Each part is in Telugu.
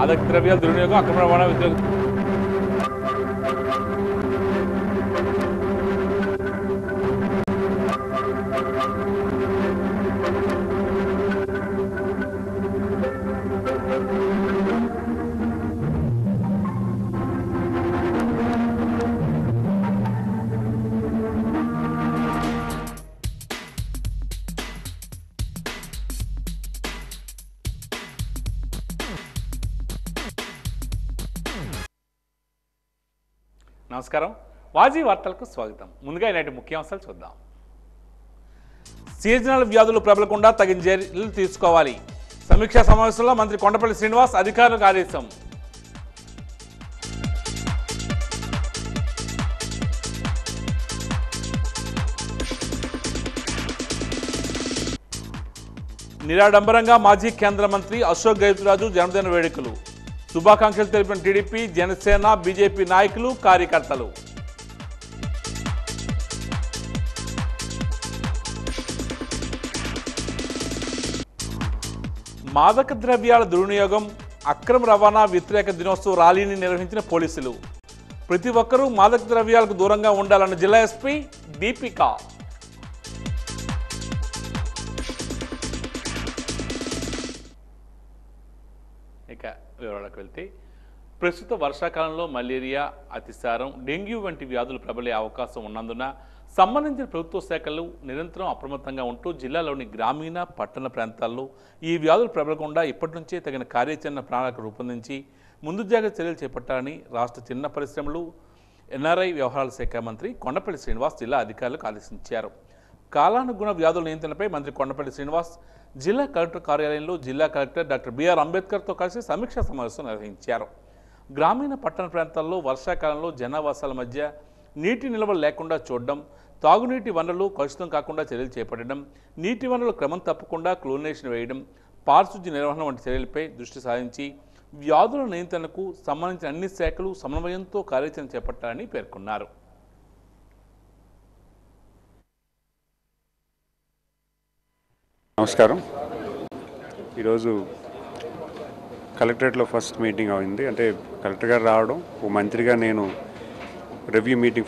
మాదక ద్రవ్యాల దుర్వినియోగం అక్రమ రవాణా వ్యతిరేక నమస్కారం వాజీ వార్తలకు స్వాగతం. ముందుగా ఈనాటి ముఖ్యాంశాలు చూద్దాం. సీజనల్ వ్యాధులు ప్రబలకుండా తగిన చర్యలు తీసుకోవాలి. సమీక్షా సమావేశంలో మంత్రి కొండపల్లి శ్రీనివాస్ అధికారులకు ఆదేశం. నిరాడంబరంగా మాజీ కేంద్ర మంత్రి అశోక్ గజపతిరాజు జన్మదిన వేడుకలు. శుభాకాంక్షలు తెలిపిన టీడీపీ, జనసేన, బీజేపీ నాయకులు, కార్యకర్తలు. మాదక ద్రవ్యాల దుర్వినియోగం అక్రమ రవాణా వ్యతిరేక దినోత్సవ ర్యాలీని నిర్వహించిన పోలీసులు. ప్రతి ఒక్కరూ మాదక ద్రవ్యాలకు దూరంగా ఉండాలన్న జిల్లా ఎస్పీ దీపిక. ఇక వివరాలకు వెళ్తే, ప్రస్తుత వర్షాకాలంలో మలేరియా, అతిసారం, డెంగ్యూ వంటి వ్యాధులు ప్రబలే అవకాశం ఉన్నందున సంబంధించిన ప్రభుత్వ శాఖలు నిరంతరం అప్రమత్తంగా ఉంటూ జిల్లాలోని గ్రామీణ, పట్టణ ప్రాంతాల్లో ఈ వ్యాధులు ప్రబలకుండా ఇప్పటి నుంచే తగిన కార్యాచరణ ప్రణాళిక రూపొందించి ముందు జాగ్రత్త చర్యలు చేపట్టాలని రాష్ట్ర చిన్న పరిశ్రమలు, ఎన్ఆర్ఐ వ్యవహారాల శాఖ మంత్రి కొండపల్లి శ్రీనివాస్ జిల్లా అధికారులకు ఆదేశించారు. కాలానుగుణ వ్యాధుల నియంత్రణపై మంత్రి కొండపల్లి శ్రీనివాస్ జిల్లా కలెక్టర్ కార్యాలయంలో జిల్లా కలెక్టర్ డాక్టర్ బిఆర్ అంబేద్కర్తో కలిసి సమీక్షా సమావేశం నిర్వహించారు. గ్రామీణ, పట్టణ ప్రాంతాల్లో వర్షాకాలంలో జనావాసాల మధ్య నీటి నిల్వలు లేకుండా చూడడం, తాగునీటి వనరులు కలుషితం కాకుండా చర్యలు చేపట్టడం, నీటి వనరులు క్రమం తప్పకుండా క్లోరినేషన్ వేయడం, పారిశుధ్య నిర్వహణ వంటి చర్యలపై దృష్టి సారించి వ్యాధుల నియంత్రణకు సంబంధించిన అన్ని శాఖలు సమన్వయంతో కార్యాచరణ చేపట్టాలని పేర్కొన్నారు. నమస్కారం. ఈరోజు కలెక్టరేట్లో ఫస్ట్ మీటింగ్ అయింది. అంటే కలెక్టర్ గారు రావడం, ఓ మంత్రిగా నేను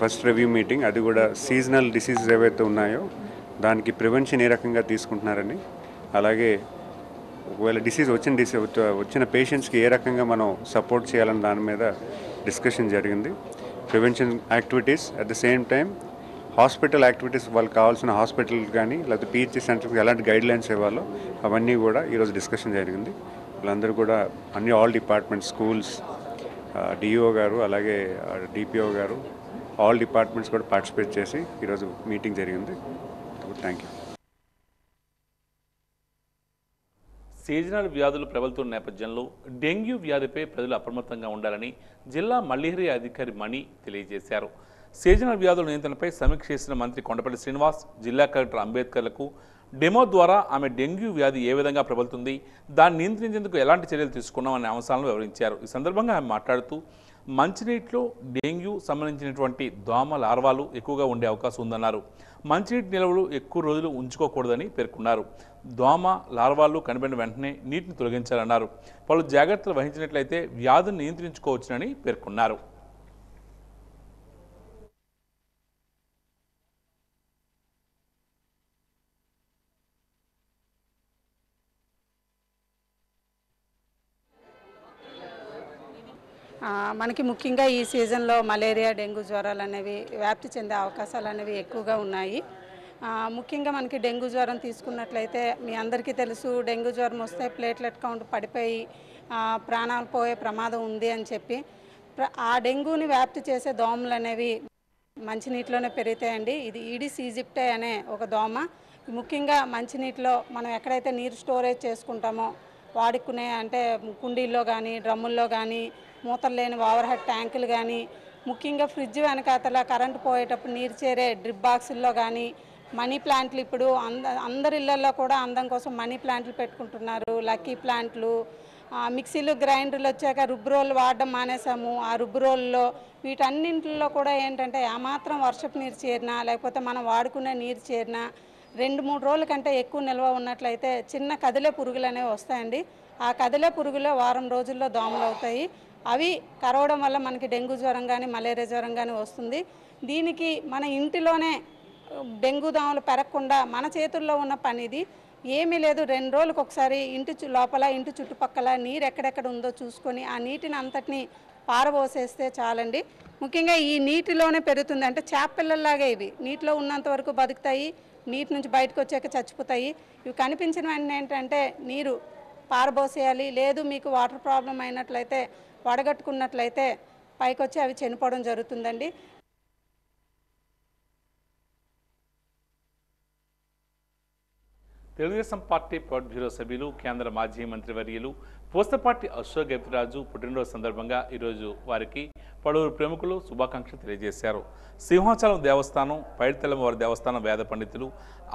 ఫస్ట్ రివ్యూ మీటింగ్, అది కూడా సీజనల్ డిసీజెస్ ఏవైతే ఉన్నాయో దానికి ప్రివెన్షన్ ఏ రకంగా తీసుకుంటున్నారని, అలాగే ఒకవేళ వచ్చిన పేషెంట్స్కి ఏ రకంగా మనం సపోర్ట్ చేయాలని దాని మీద డిస్కషన్ జరిగింది. Prevention activities, at the same time hospital activities, వాళ్ళకి కావాల్సిన హాస్పిటల్ కానీ లేకపోతే పిహెచ్సి సెంటర్కి ఎలాంటి గైడ్లైన్స్ ఇవ్వాలో అవన్నీ కూడా ఈరోజు డిస్కషన్ జరిగింది. వాళ్ళందరూ కూడా ఆల్ డిపార్ట్మెంట్స్, స్కూల్స్, డిఓ గారు, అలాగే డిపిఓ గారు, ఆల్ డిపార్ట్మెంట్స్ కూడా పార్టిసిపేట్ చేసి ఈరోజు మీటింగ్ జరిగింది. Thank you. సీజనల్ వ్యాధులు ప్రబలుతున్న నేపథ్యంలో డెంగ్యూ వ్యాధిపై ప్రజలు అప్రమత్తంగా ఉండాలని జిల్లా మలేరియా అధికారి మణి తెలియజేశారు. సీజనల్ వ్యాధుల నియంత్రణపై సమీక్ష చేసిన మంత్రి కొండపల్లి శ్రీనివాస్ జిల్లా కలెక్టర్ అంబేద్కర్లకు డెమో ద్వారా ఆమె డెంగ్యూ వ్యాధి ఏ విధంగా ప్రబలుతుంది, దాన్ని నియంత్రించేందుకు ఎలాంటి చర్యలు తీసుకున్నామనే అంశాలను వివరించారు. ఈ సందర్భంగా ఆమె మాట్లాడుతూ మంచినీటిలో డెంగ్యూ సంబంధించినటువంటి దోమ లార్వాలు ఎక్కువగా ఉండే అవకాశం ఉందన్నారు. మంచినీటి నిల్వలు ఎక్కువ రోజులు ఉంచుకోకూడదని పేర్కొన్నారు. దోమ లార్వాలు కనిపెట్టిన వెంటనే నీటిని తొలగించాలన్నారు. పలు జాగ్రత్తలు వహించినట్లయితే వ్యాధిని నియంత్రించుకోవచ్చునని పేర్కొన్నారు. మనకి ముఖ్యంగా ఈ సీజన్లో మలేరియా, డెంగ్యూ జ్వరాలు అనేవి వ్యాప్తి చెందే అవకాశాలు అనేవి ఎక్కువగా ఉన్నాయి. ముఖ్యంగా మనకి డెంగ్యూ జ్వరం తీసుకున్నట్లయితే మీ అందరికీ తెలుసు, డెంగ్యూ జ్వరం వస్తే ప్లేట్లెట్ కౌంట్ పడిపోయి ప్రాణాలు పోయే ప్రమాదం ఉంది అని చెప్పి, ఆ డెంగ్యూని వ్యాప్తి చేసే దోమలు అనేవి మంచినీటిలోనే పెరుగుతాయండి. ఇది ఈడిస్ ఈజిప్టే అనే ఒక దోమ. ముఖ్యంగా మంచినీటిలో మనం ఎక్కడైతే నీరు స్టోరేజ్ చేసుకుంటామో వాడుకునే, అంటే కుండీల్లో కానీ డ్రమ్ముల్లో కానీ, మూతలు లేని ఓవర్ హెడ్ ట్యాంకులు కానీ, ముఖ్యంగా ఫ్రిడ్జ్ వెనకాతల కరెంటు పోయేటప్పుడు నీరు చేరే డ్రిప్ బాక్సుల్లో కానీ, మనీ ప్లాంట్లు ఇప్పుడు అందరి ఇళ్లలో కూడా అందం కోసం మనీ ప్లాంట్లు పెట్టుకుంటున్నారు. లక్కీ ప్లాంట్లు, మిక్సీలు, గ్రైండర్లు వచ్చాక రుబ్బురోళ్ళు వాడడం మానేసాము. ఆ రుబ్బురోల్లో వీటన్నింటిలో కూడా ఏంటంటే ఏమాత్రం వర్షపు నీరు చేరినా, లేకపోతే మనం వాడుకునే నీరు చేరినా 2-3 రోజుల కంటే ఎక్కువ నిల్వ ఉన్నట్లయితే చిన్న కదిలే పురుగులు అనేవి వస్తాయండి. ఆ కదిలే పురుగులే వారం రోజుల్లో దోమలు అవుతాయి. అవి కరవడం వల్ల మనకి డెంగ్యూ జ్వరం కానీ మలేరియా జ్వరం కానీ వస్తుంది. దీనికి మన ఇంటిలోనే డెంగ్యూ దోమలు పెరగకుండా మన చేతుల్లో ఉన్న పని ఇది. ఏమీ లేదు, 2 రోజులకు ఒకసారి లోపల ఇంటి చుట్టుపక్కల నీరు ఎక్కడెక్కడ ఉందో చూసుకొని ఆ నీటిని అంతటిని పారబోసేస్తే చాలండి. ముఖ్యంగా ఈ నీటిలోనే పెరుగుతుంది, అంటే చేప పిల్లల్లాగా ఇవి నీటిలో ఉన్నంత వరకు బతుకుతాయి, నీటి నుంచి బయటకు వచ్చాక చచ్చిపోతాయి. ఇవి కనిపించిన వెంటనే ఏంటంటే నీరు పారబోసేయాలి. లేదు మీకు వాటర్ ప్రాబ్లం అయినట్లయితే వడగట్టుకున్నట్లయితే పైకి వచ్చి అవి చనిపోవడం జరుగుతుందండి. తెలుగుదేశం పార్టీ పొలిట్ బ్యూరో సభ్యులు కేంద్ర మాజీ మంత్రివర్యులు పూసపాటి అశోక్ గజపతిరాజు పుట్టినరోజు సందర్భంగా ఈరోజు వారికి పలువురు ప్రముఖులు శుభాకాంక్షలు తెలియజేశారు. సింహాచలం దేవస్థానం, పైడితల్లమ్మవారి దేవస్థానం వేద పండితులు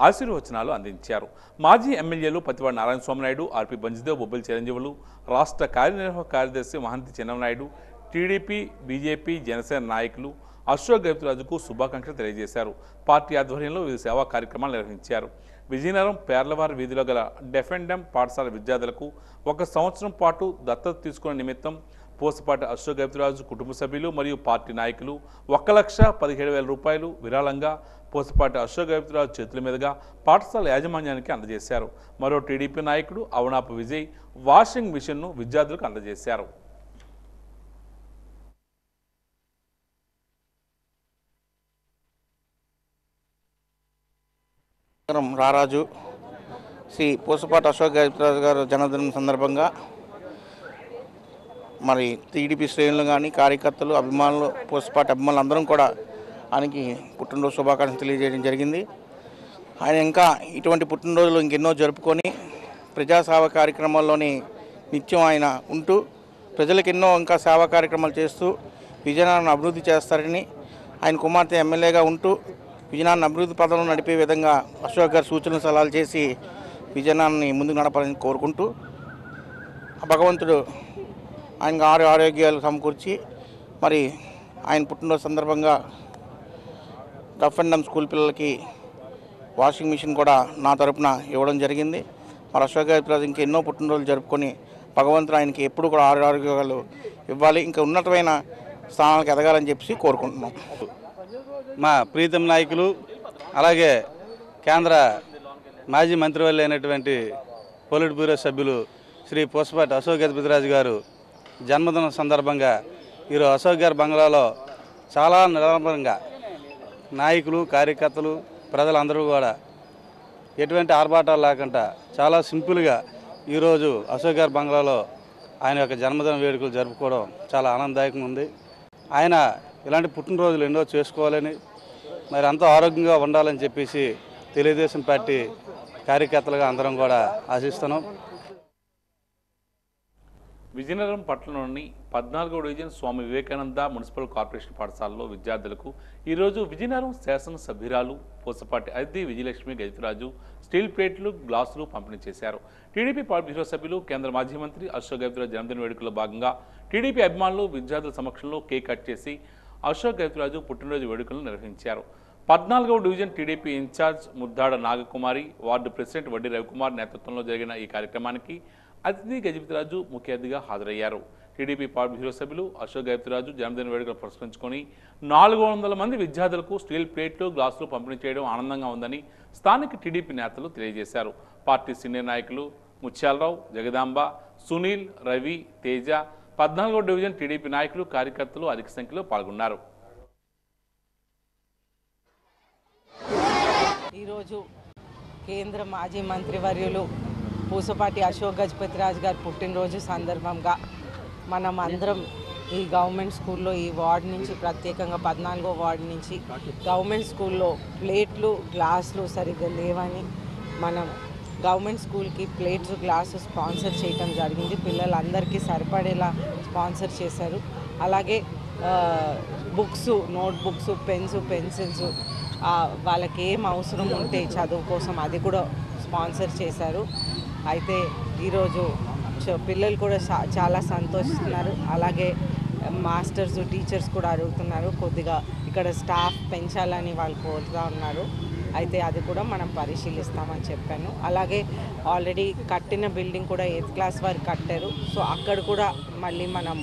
ఆశీర్వచనాలు అందించారు. మాజీ ఎమ్మెల్యేలు పతివాడి నారాయణ స్వామినాయుడు, ఆర్పి బంజిదేవ్, బొబ్బిలి చిరంజీవులు, రాష్ట్ర కార్యనిర్వాహక కార్యదర్శి మహంతి చిన్నమనాయుడు, టీడీపీ, బీజేపీ, జనసేన నాయకులు అశోక్ గజపతిరాజుకు శుభాకాంక్షలు తెలియజేశారు. పార్టీ ఆధ్వర్యంలో వివిధ సేవా కార్యక్రమాలు నిర్వహించారు. విజయనగరం పేర్లవారి వీధిలో గల డెఫెండెమ్ పాఠశాల విద్యార్థులకు 1 సంవత్సరం పాటు దత్తత తీసుకునే నిమిత్తం పూసపాటి అశోక్ గజపతిరాజు కుటుంబ సభ్యులు మరియు పార్టీ నాయకులు 1,17,000 రూపాయలు విరాళంగా పూసపాటి అశోక్ గజపతిరాజు చేతుల మీదుగా పాఠశాల యాజమాన్యానికి అందజేశారు. మరో టీడీపీ నాయకుడు అవనాపు విజయ్ వాషింగ్ మిషన్ను విద్యార్థులకు అందజేశారు. రారాజు శ్రీ పూసపాటి అశోక్ గజపతిరాజు గారు జన్మదినం సందర్భంగా మరి టీడీపీ శ్రేణులు కానీ కార్యకర్తలు, అభిమానులు, పూసపాటి అభిమానులు అందరం కూడా ఆయనకి పుట్టినరోజు శుభాకాంక్షలు తెలియజేయడం జరిగింది. ఆయన ఇంకా ఇటువంటి పుట్టినరోజులు ఇంకెన్నో జరుపుకొని ప్రజాసేవ కార్యక్రమాల్లోని నిత్యం ఆయన ఉంటూ ప్రజలకు ఎన్నో ఇంకా సేవా కార్యక్రమాలు చేస్తూ విజయనగరాన్ని అభివృద్ధి చేస్తారని, ఆయన కుమార్తె ఎమ్మెల్యేగా ఉంటూ విజయనగరాన్ని అభివృద్ధి పదంలో నడిపే విధంగా అశోక్ గారు సూచనలు సలహాలు చేసి విజయనగరాన్ని ముందుకు నడపాలని కోరుకుంటూ భగవంతుడు ఆయనకు ఆరోగ్యాలు సమకూర్చి మరి ఆయన పుట్టినరోజు సందర్భంగా డెఫెండమ్ స్కూల్ పిల్లలకి వాషింగ్ మిషన్ కూడా నా తరపున ఇవ్వడం జరిగింది. మరి అశోక్ గజపతిరాజు ఇంకా ఎన్నో పుట్టినరోజులు జరుపుకొని భగవంతుడు ఆయనకి ఎప్పుడు కూడా ఆరోగ్యాలు ఇవ్వాలి, ఇంకా ఉన్నతమైన స్థానాలకు ఎదగాలని చెప్పి కోరుకుంటున్నాం. మా ప్రీతం నాయకులు అలాగే కేంద్ర మాజీ మంత్రివర్యులు అయినటువంటి పొలిట్ బ్యూరో సభ్యులు శ్రీ పూసపాటి అశోక్ గజపతిరాజు గారు జన్మదినం సందర్భంగా ఈరోజు అశోక్ గారి బంగ్లాలో చాలా నిరంతరంగా నాయకులు, కార్యకర్తలు, ప్రజలందరూ కూడా ఎటువంటి ఆర్భాటాలు లేకుండా చాలా సింపుల్గా ఈరోజు అశోక్ గారి బంగ్లాలో ఆయన యొక్క జన్మదిన వేడుకలు జరుపుకోవడం చాలా ఆనందదాయకంగా ఉంది. ఆయన ఇలాంటి పుట్టినరోజులు ఎన్నో చేసుకోవాలని, మరి అంతా ఆరోగ్యంగా ఉండాలని చెప్పేసి తెలుగుదేశం పార్టీ కార్యకర్తలుగా అందరం కూడా ఆశిస్తున్నాం. విజయనగరం పట్టణంలోని 14వ division Swami Vivekananda municipal corporation పాఠశాలలో విద్యార్థులకు ఈరోజు విజయనగరం శాసనసభ్యురాలు పూసపాటి అదితి విజయలక్ష్మి గజపతిరాజు స్టీల్ ప్లేట్లు, గ్లాసులు పంపిణీ చేశారు. టీడీపీ పొలిట్ బ్యూరో సభ్యులు కేంద్ర మాజీ మంత్రి అశోక్ గజపతిరాజు జన్మదిన వేడుకల్లో భాగంగా టీడీపీ అభిమానులు విద్యార్థుల సమక్షంలో కేక్ కట్ చేసి అశోక్ గజపతిరాజు పుట్టినరోజు వేడుకలను నిర్వహించారు. 14వ division TDP incharge Muddada Nagakumari, ward president Vaddi Ravikumar నేతృత్వంలో జరిగిన ఈ కార్యక్రమానికి అతిథి గజపతిరాజు ముఖ్య అతిథిగా హాజరయ్యారు. టీడీపీ పొలిట్ బ్యూరో సభ్యులు అశోక్ గజపతిరాజు జన్మదిన వేడుకలు పురస్కరించుకొని 400 మంది విద్యార్థులకు స్టీల్ ప్లేట్లు, గ్లాసులు పంపిణీ చేయడం ఆనందంగా ఉందని స్థానిక టీడీపీ నేతలు తెలియజేశారు. పార్టీ సీనియర్ నాయకులు ముత్యాలరావు, జగదాంబ, సునీల్, రవి, తేజ, 14వ డివిజన్ టీడీపీ నాయకులు, కార్యకర్తలు అధిక సంఖ్యలో పాల్గొన్నారు. ఈరోజు కేంద్ర మాజీ మంత్రివర్యులు పూసపాటి అశోక్ గజపతిరాజు గారి పుట్టినరోజు సందర్భంగా మనం అందరం ఈ గవర్నమెంట్ స్కూల్లో ఈ వార్డు నుంచి ప్రత్యేకంగా 14వ వార్డు నుంచి గవర్నమెంట్ స్కూల్లో ప్లేట్లు, గ్లాసులు సరిగ్గా లేవని మనం గవర్నమెంట్ స్కూల్కి ప్లేట్స్, గ్లాసు స్పాన్సర్ చేయడం జరిగింది. పిల్లలందరికీ సరిపడేలా స్పాన్సర్ చేశారు. అలాగే బుక్స్, నోట్బుక్స్, పెన్స్, పెన్సిల్స్ వాళ్ళకి ఏం అవసరం ఉంటే చదువు కోసం అది కూడా స్పాన్సర్ చేశారు. అయితే ఈరోజు పిల్లలు కూడా చాలా సంతోషిస్తున్నారు. అలాగే మాస్టర్స్, టీచర్స్ కూడా అడుగుతున్నారు కొద్దిగా ఇక్కడ స్టాఫ్ పెంచాలని వాళ్ళు కోరుతూ ఉన్నారు. అయితే అది కూడా మనం పరిశీలిస్తామని చెప్పాను. అలాగే ఆల్రెడీ కట్టిన బిల్డింగ్ కూడా 8th క్లాస్ వరకు కట్టారు. సో అక్కడ కూడా మళ్ళీ మనం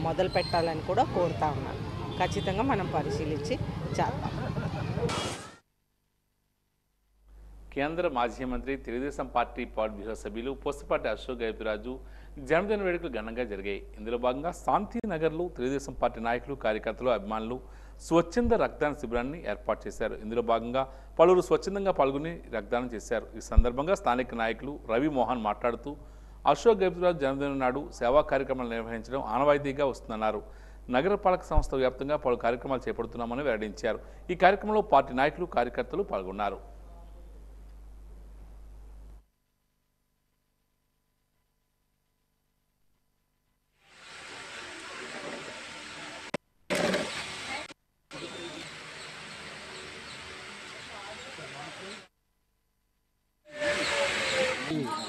మొదలు పెట్టాలని కూడా కోరుతా ఉన్నాను. ఖచ్చితంగా మనం పరిశీలించి చేద్దాం. కేంద్ర మాజీ మంత్రి తెలుగుదేశం పార్టీ పాలిట్ బ్యూరో సభ్యులు పూసపాటి అశోక్ గజపతిరాజు జన్మదిన వేడుకలు ఘనంగా జరిగాయి. ఇందులో భాగంగా శాంతినగర్లో తెలుగుదేశం పార్టీ నాయకులు, కార్యకర్తలు, అభిమానులు స్వచ్ఛంద రక్తదాన శిబిరాన్ని ఏర్పాటు చేశారు. ఇందులో భాగంగా పలువురు స్వచ్ఛందంగా పాల్గొని రక్తదానం చేశారు. ఈ సందర్భంగా స్థానిక నాయకులు రవి మోహన్ మాట్లాడుతూ అశోక్ గజపతిరాజు జన్మదినం నాడు సేవా కార్యక్రమాలు నిర్వహించడం ఆనవాయితీగా వస్తుందన్నారు. నగరపాలక సంస్థ వ్యాప్తంగా పలు కార్యక్రమాలు చేపడుతున్నామని వెల్లడించారు. ఈ కార్యక్రమంలో పార్టీ నాయకులు, కార్యకర్తలు పాల్గొన్నారు.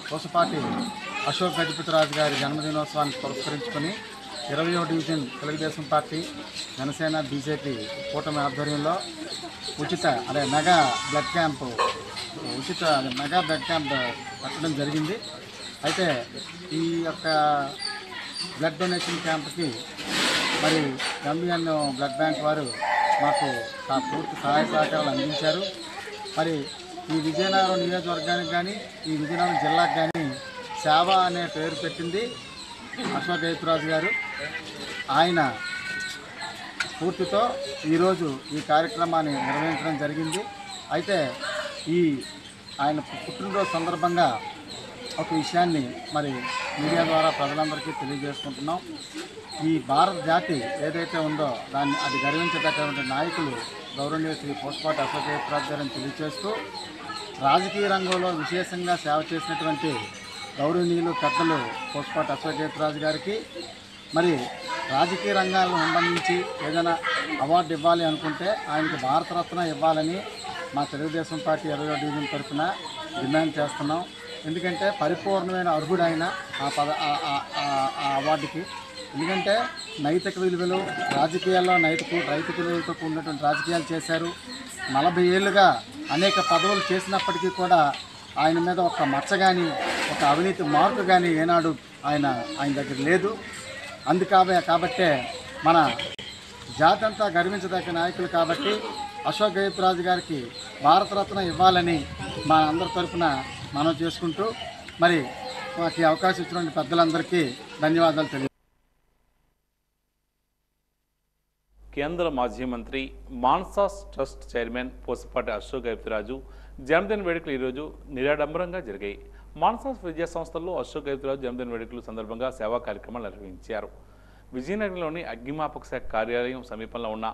పూసపాటి అశోక్ గజపతిరాజు గారి జన్మదినోత్సవాన్ని పురస్కరించుకొని 20వ division Telugu Desam party, Janasena, BJP కూటమి ఆధ్వర్యంలో మెగా బ్లడ్ క్యాంప్ పెట్టడం జరిగింది. అయితే ఈ యొక్క బ్లడ్ డొనేషన్ క్యాంప్కి మరి ఎంబీఎన్ బ్లడ్ బ్యాంక్ వారు మాకు పూర్తి సహాయ సహకారాలు అందించారు. మరి ఈ విజయనగరం నియోజకవర్గానికి కానీ ఈ విజయనగరం జిల్లాకు కానీ సేవ అనే పేరు పెట్టింది అశోక్ గజపతిరాజు గారు. ఆయన స్ఫూర్తితో ఈరోజు ఈ కార్యక్రమాన్ని నిర్వహించడం జరిగింది. అయితే ఆయన పుట్టినరోజు సందర్భంగా ఒక విషయాన్ని మరి మీడియా ద్వారా ప్రజలందరికీ తెలియజేసుకుంటున్నాం. ఈ భారత జాతి ఏదైతే ఉందో అది గర్వించదగ్గటువంటి నాయకులు గౌరవనీయ శ్రీ పూసపాటి అశోక్ గజపతిరాజు గారిని తెలియజేస్తూ రాజకీయ రంగంలో విశేషంగా సేవ చేసినటువంటి గౌరవనీయులు పెద్దలు పూసపాటి అశోక్ గజపతిరాజు గారికి మరి రాజకీయ రంగాలకు సంబంధించి ఏదైనా అవార్డు ఇవ్వాలి అనుకుంటే ఆయనకు భారతరత్న ఇవ్వాలని మా తెలుగుదేశం పార్టీ 20వ డివిజన్ తరఫున డిమాండ్ చేస్తున్నాం. ఎందుకంటే పరిపూర్ణమైన అర్హుడు ఆయన ఆ అవార్డుకి. ఎందుకంటే నైతిక విలువలు, రాజకీయాల్లో నైతిక విలువలతో కూడినటువంటి రాజకీయాలు చేశారు. 40 ఏళ్ళుగా అనేక పదవులు చేసినప్పటికీ కూడా ఆయన మీద ఒక మచ్చ కానీ ఒక అవినీతి మార్పు కానీ ఏనాడు ఆయన దగ్గర లేదు. కాబట్టే మన జాతి అంతా గర్వించదగ్గ నాయకులు కాబట్టి అశోక్ గజపతిరాజు గారికి భారతరత్న ఇవ్వాలని మా అందరి తరఫున మనం చేసుకుంటూ మరి మాకు ఈ అవకాశం ఇచ్చినటువంటి పెద్దలందరికీ ధన్యవాదాలు తెలియ. కేంద్ర మాజీ మంత్రి మాన్సాస్ ట్రస్ట్ చైర్మన్ పూసపాటి అశోక్ గజపతిరాజు జన్మదిన వేడుకలు ఈరోజు నిరాడంబరంగా జరిగాయి. మాన్సాస్ విద్యా సంస్థల్లో అశోక్ గజపతిరాజు జన్మదిన వేడుకల సందర్భంగా సేవా కార్యక్రమాలు నిర్వహించారు. విజయనగరంలోని అగ్నిమాపక శాఖ కార్యాలయం సమీపంలో ఉన్న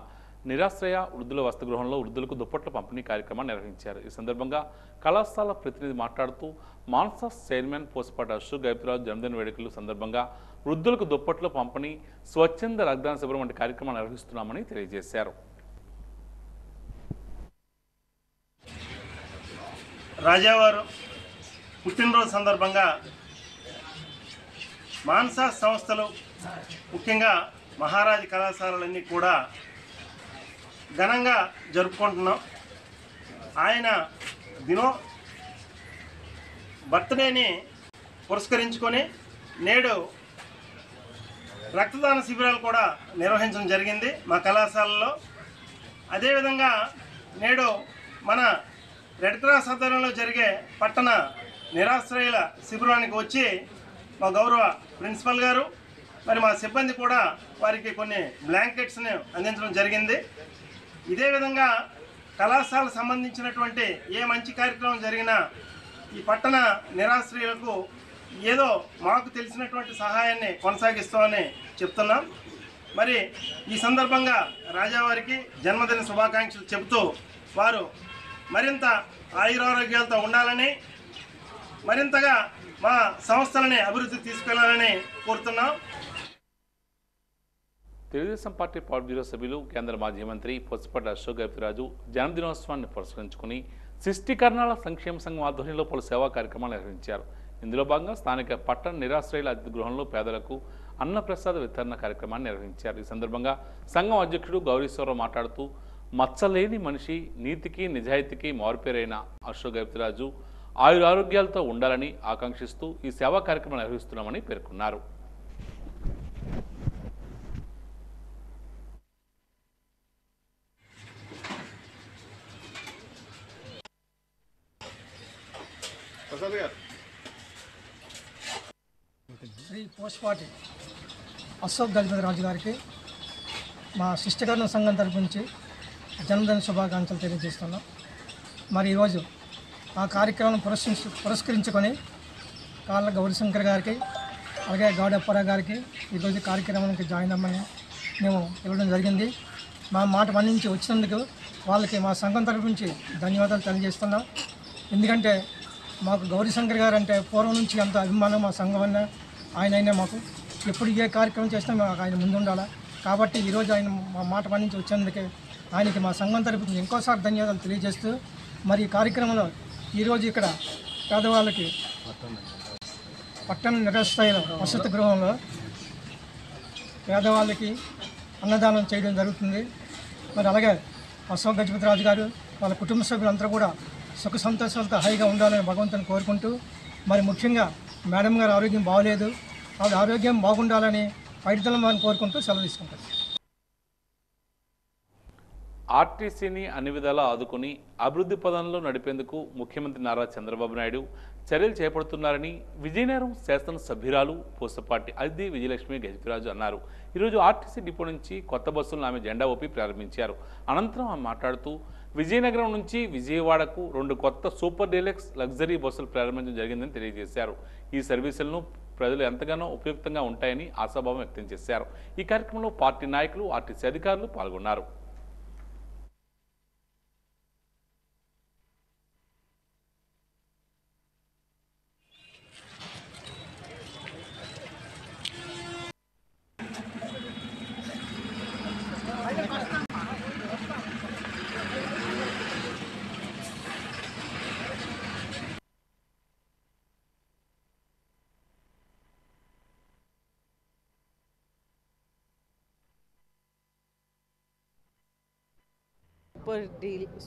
నిరాశ్రయ వృద్ధుల వసతిగృహంలో వృద్ధులకు దుప్పట్ల పంపిణీ కార్యక్రమాన్ని నిర్వహించారు. ఈ సందర్భంగా కళాశాల ప్రతినిధి మాట్లాడుతూ మాన్సాస్ చైర్మన్ పూసపాటి అశోక్ గజపతిరాజు జన్మదిన వేడుకల సందర్భంగా వృద్ధులకు దుప్పట్ల పంపిణీ, స్వచ్ఛంద రక్తదాన శిబిరం వంటి కార్యక్రమాలు నిర్వహిస్తున్నామని తెలియజేశారు. రాజావారు పుట్టినరోజు సందర్భంగా మాన్సాస్ సంస్థలు, ముఖ్యంగా మహారాజు కళాశాలలన్నీ కూడా ఘనంగా జరుపుకుంటున్నాం. ఆయన బర్త్డేని పురస్కరించుకొని నేడు రక్తదాన శిబిరాలు కూడా నిర్వహించడం జరిగింది మా కళాశాలలో. అదేవిధంగా నేడు మన రెడ్ క్రాస్ ఆధ్వర్యంలో జరిగే పట్టణ నిరాశ్రయుల శిబిరానికి వచ్చి మా గౌరవ ప్రిన్సిపల్ గారు మరి మా సిబ్బంది కూడా వారికి కొన్ని బ్లాంకెట్స్ని అందించడం జరిగింది. ఇదే విధంగా కళాశాలకు సంబంధించినటువంటి ఏ మంచి కార్యక్రమం జరిగినా ఈ పట్టణ నిరాశ్రయులకు ఏదో మాకు తెలిసినటువంటి సహాయాన్ని కొనసాగిస్తామని చెప్తున్నాం. మరి ఈ సందర్భంగా రాజావారికి జన్మదిన శుభాకాంక్షలు చెబుతూ వారు మరింత ఆయురారోగ్యాలతో ఉండాలని, మరింతగా మా సంస్థలని అభివృద్ధికి తీసుకెళ్లాలని కోరుతున్నాం. తెలుగుదేశం పార్టీ పాలిట్ బ్యూరో సభ్యులు, కేంద్ర మాజీ మంత్రి పూసపాటి అశోక్ గజపతిరాజు జన్మదినోత్సవాన్ని పురస్కరించుకుని శిష్టికర్ణాల సంక్షేమ సంఘం ఆధ్వర్యంలో పలు సేవా కార్యక్రమాలు నిర్వహించారు. ఇందులో భాగంగా స్థానిక పట్టణ నిరాశ్రయుల అతిథి గృహంలో పేదలకు అన్నప్రసాద వితరణ కార్యక్రమాన్ని నిర్వహించారు. ఈ సందర్భంగా సంఘం అధ్యక్షుడు గౌరీశ్వరరావు మాట్లాడుతూ మచ్చలేని మనిషి, నీతికి నిజాయితీకి మారుపేరైన అశోక్ గజపతిరాజు ఆయురారోగ్యాలతో ఉండాలని ఆకాంక్షిస్తూ ఈ సేవా కార్యక్రమం నిర్వహిస్తున్నామని పేర్కొన్నారు. శ్రీ పోస్పాటి అశోక్ గజపతిరాజు గారికి మా శిష్టకరణ సంఘం తరపు నుంచి జన్మదిన శుభాకాంక్షలు తెలియజేస్తున్నాం. మరి ఈరోజు ఆ కార్యక్రమం పురస్కరించుకొని కాళ్ళ గౌరీశంకర్ గారికి అలాగే గౌడప్పారావు గారికి ఈరోజు కార్యక్రమానికి జాయిన్ అవ్వమని మేము ఇవ్వడం జరిగింది. మా మాట మన్నించి వచ్చినందుకు వాళ్ళకి మా సంఘం తరపు నుంచి ధన్యవాదాలు తెలియజేస్తున్నాం. ఎందుకంటే మాకు గౌరీశంకర్ గారు అంటే పూర్వం నుంచి అంత అభిమానం మా సంఘం అన్న ఆయన మాకు ఎప్పుడు ఏ కార్యక్రమం చేసినా మాకు ఆయన ముందు ఉండాలి. కాబట్టి ఈరోజు ఆయన మా మాట మన్నించి వచ్చేందుకే ఆయనకి మా సంఘం తరపు నుంచి ఇంకోసారి ధన్యవాదాలు తెలియజేస్తూ మరి ఈ కార్యక్రమంలో ఈరోజు ఇక్కడ పేదవాళ్ళకి పట్టణ నిరస్థాయిలో వసతి గృహంలో పేదవాళ్ళకి అన్నదానం చేయడం జరుగుతుంది. మరి అలాగే అశోక్ గజపతిరాజు గారు వాళ్ళ కుటుంబ సభ్యులందరూ కూడా సుఖ సంతోషాలతో హాయిగా ఉండాలని భగవంతుని కోరుకుంటూ మరి ముఖ్యంగా మేడం గారు ఆరోగ్యం బాగోలేదు, వాళ్ళ ఆరోగ్యం బాగుండాలని పైడితలం వారిని కోరుకుంటూ సెలవు తీసుకుంటారు. ఆర్టీసీని అన్ని విధాలా ఆదుకుని అభివృద్ధి పదంలో నడిపేందుకు ముఖ్యమంత్రి నారా చంద్రబాబు నాయుడు చర్యలు చేపడుతున్నారని విజయనగరం శాసనసభ్యురాలు పూసపాటి అదితి విజయలక్ష్మి గజపతిరాజు అన్నారు. ఈరోజు ఆర్టీసీ డిపో నుంచి కొత్త బస్సులను ఆమె జెండా ఊపి ప్రారంభించారు. అనంతరం ఆమె మాట్లాడుతూ విజయనగరం నుంచి విజయవాడకు 2 కొత్త సూపర్ డీలక్స్ లగ్జరీ బస్సులు ప్రారంభించడం జరిగిందని తెలియజేశారు. ఈ సర్వీసులను ప్రజలు ఎంతగానో ఉపయుక్తంగా ఉంటాయని ఆశాభావం వ్యక్తం చేశారు. ఈ కార్యక్రమంలో పార్టీ నాయకులు, ఆర్టీసీ అధికారులు పాల్గొన్నారు.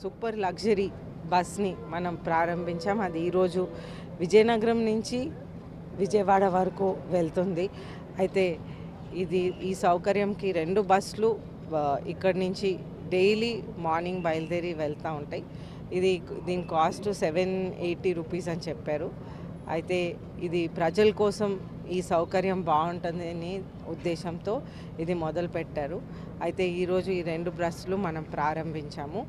సూపర్ లగ్జరీ బస్ని మనం ప్రారంభించాం. అది ఈరోజు విజయనగరం నుంచి విజయవాడ వరకు వెళ్తుంది. అయితే ఈ సౌకర్యంకి 2 బస్సులు ఇక్కడి నుంచి డైలీ మార్నింగ్ బయలుదేరి వెళ్తూ ఉంటాయి. దీని కాస్ట్ 780 రూపీస్ అని చెప్పారు. అయితే ఇది ప్రజల కోసం ఈ సౌకర్యం బాగుంటుందని ఉద్దేశంతో ఇది మొదలు పెట్టారు. అయితే ఈరోజు ఈ 2 బస్సులు మనం ప్రారంభించాము.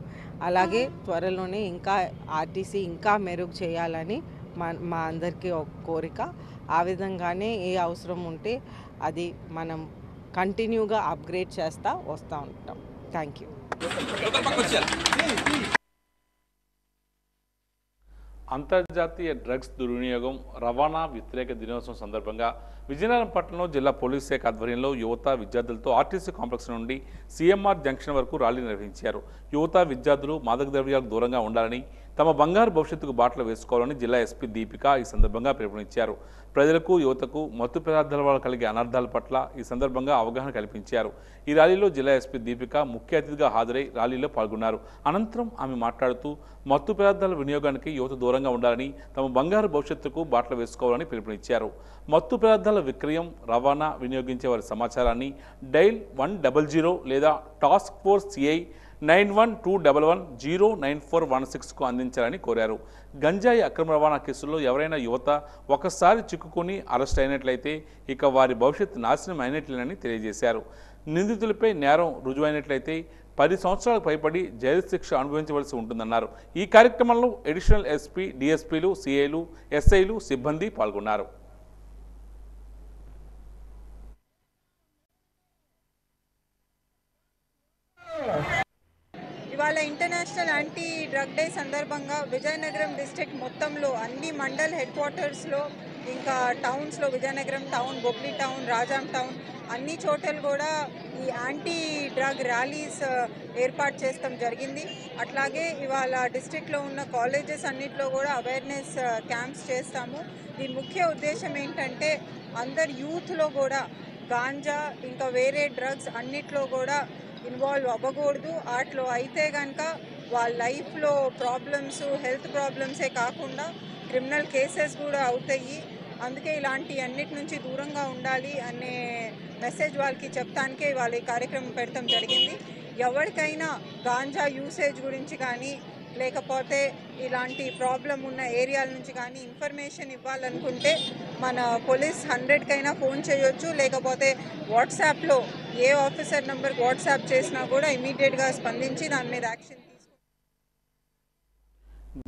అలాగే త్వరలోనే ఇంకా ఆర్టీసీ ఇంకా మెరుగు చేయాలని మా అందరికీ ఒక కోరిక. ఆ విధంగానే ఏ అవసరం ఉంటే అది మనం కంటిన్యూగా అప్గ్రేడ్ చేస్తూ వస్తూ ఉంటాం. Thank you. అంతర్జాతీయ డ్రగ్స్ దుర్వినియోగం రవాణా వ్యతిరేక దినోత్సవం సందర్భంగా విజయనగరం పట్టణంలో జిల్లా పోలీస్ శాఖ ఆధ్వర్యంలో యువత విద్యార్థులతో ఆర్టీసీ కాంప్లెక్స్ నుండి సిఎంఆర్ జంక్షన్ వరకు ర్యాలీ నిర్వహించారు. యువత విద్యార్థులు మాదక ద్రవ్యాలకు దూరంగా ఉండాలని, తమ బంగారు భవిష్యత్తుకు బాటలు వేసుకోవాలని జిల్లా ఎస్పీ దీపిక ఈ సందర్భంగా పిలుపునిచ్చారు. ప్రజలకు, యువతకు మత్తు పదార్థాల వల్ల కలిగే అనర్థాల పట్ల ఈ సందర్భంగా అవగాహన కల్పించారు. ఈ ర్యాలీలో జిల్లా ఎస్పీ దీపిక ముఖ్య అతిథిగా హాజరై ర్యాలీలో పాల్గొన్నారు. అనంతరం ఆమె మాట్లాడుతూ మత్తు పదార్థాల వినియోగానికి యువత దూరంగా ఉండాలని, తమ బంగారు భవిష్యత్తుకు బాటలు వేసుకోవాలని పిలుపునిచ్చారు. మత్తు పదార్థాల విక్రయం, రవాణా, వినియోగించే వారి సమాచారాన్ని డైల్ 100 లేదా టాస్క్ ఫోర్స్ సిఐ 9121109416కు అందించాలని కోరారు. గంజాయి అక్రమ రవాణా కేసుల్లో ఎవరైనా యువత ఒకసారి చిక్కుకుని అరెస్ట్ అయినట్లయితే ఇక వారి భవిష్యత్తు నాశనం అయినట్లేనని తెలియజేశారు. నిందితులపై నేరం రుజువైనట్లయితే 10 సంవత్సరాలకు పైబడి జైలు శిక్ష అనుభవించవలసి ఉంటుందన్నారు. ఈ కార్యక్రమంలో అడిషనల్ ఎస్పీ, డిఎస్పీలు, సిఐలు, ఎస్ఐలు, సిబ్బంది పాల్గొన్నారు. ఇవాళ ఇంటర్నేషనల్ యాంటీ డ్రగ్ డే సందర్భంగా విజయనగరం డిస్ట్రిక్ట్ మొత్తంలో అన్ని మండల్ హెడ్ క్వార్టర్స్లో, ఇంకా టౌన్స్లో, Vizianagaram town, Bobbili town, Rajam town అన్ని చోట్ల కూడా ఈ యాంటీ డ్రగ్ ర్యాలీస్ ఏర్పాటు చేస్తాం జరిగింది. అట్లాగే ఇవాళ డిస్ట్రిక్ట్లో ఉన్న కాలేజెస్ అన్నింటిలో కూడా అవేర్నెస్ క్యాంప్స్ చేస్తాము. దీని ముఖ్య ఉద్దేశం ఏంటంటే అందరు యూత్లో కూడా గాంజా ఇంకా వేరే డ్రగ్స్ అన్నిట్లో కూడా ఇన్వాల్వ్ అవ్వకూడదు. వాటిలో అయితే కనుక వాళ్ళ లైఫ్లో ప్రాబ్లమ్స్, హెల్త్ ప్రాబ్లమ్సే కాకుండా క్రిమినల్ కేసెస్ కూడా అవుతాయి. అందుకే ఇలాంటి అన్నిటి నుంచి దూరంగా ఉండాలి అనే మెసేజ్ వాళ్ళకి చెప్తానికే వాళ్ళ ఈ కార్యక్రమం పెడతాం జరిగింది. ఎవరికైనా గాంజా యూసేజ్ గురించి కానీ లేకపోతే ఇలాంటి ప్రాబ్లం ఉన్న ఏరియాల నుంచి కానీ ఇన్ఫర్మేషన్ ఇవ్వాలనుకుంటే మన పోలీస్ 100కైనా ఫోన్ చేయొచ్చు. లేకపోతే వాట్సాప్లో ఏ ఆఫీసర్ నెంబర్కి వాట్సాప్ చేసినా కూడా ఇమీడియట్గా స్పందించి దాని మీద action.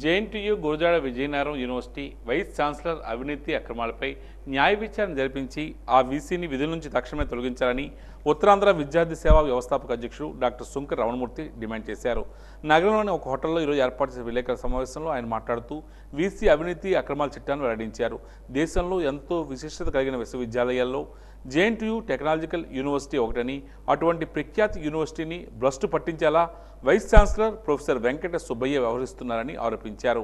JNTU Gurajada Vizianagaram university vice chancellor అవినీతి అక్రమాలపై న్యాయ విచారణ జరిపించి ఆ వీసీని విధుల నుంచి తక్షణమే తొలగించాలని ఉత్తరాంధ్ర విద్యార్థి సేవా వ్యవస్థాపక అధ్యక్షుడు డాక్టర్ సుంకర రమణమూర్తి డిమాండ్ చేశారు. నగరంలోని ఒక హోటల్లో ఈరోజు ఏర్పాటు చేసిన విలేకరుల సమావేశంలో ఆయన మాట్లాడుతూ వీసీ అవినీతి అక్రమాల చట్టాన్ని వెల్లడించారు. దేశంలో ఎంతో విశిష్టత కలిగిన విశ్వవిద్యాలయాల్లో జేఎన్టీయూ టెక్నాలజికల్ యూనివర్సిటీ ఒకటని, అటువంటి ప్రఖ్యాతి యూనివర్సిటీని భ్రష్టు పట్టించేలా vice chancellor professor Venkata Subbaiah వ్యవహరిస్తున్నారని ఆరోపించారు.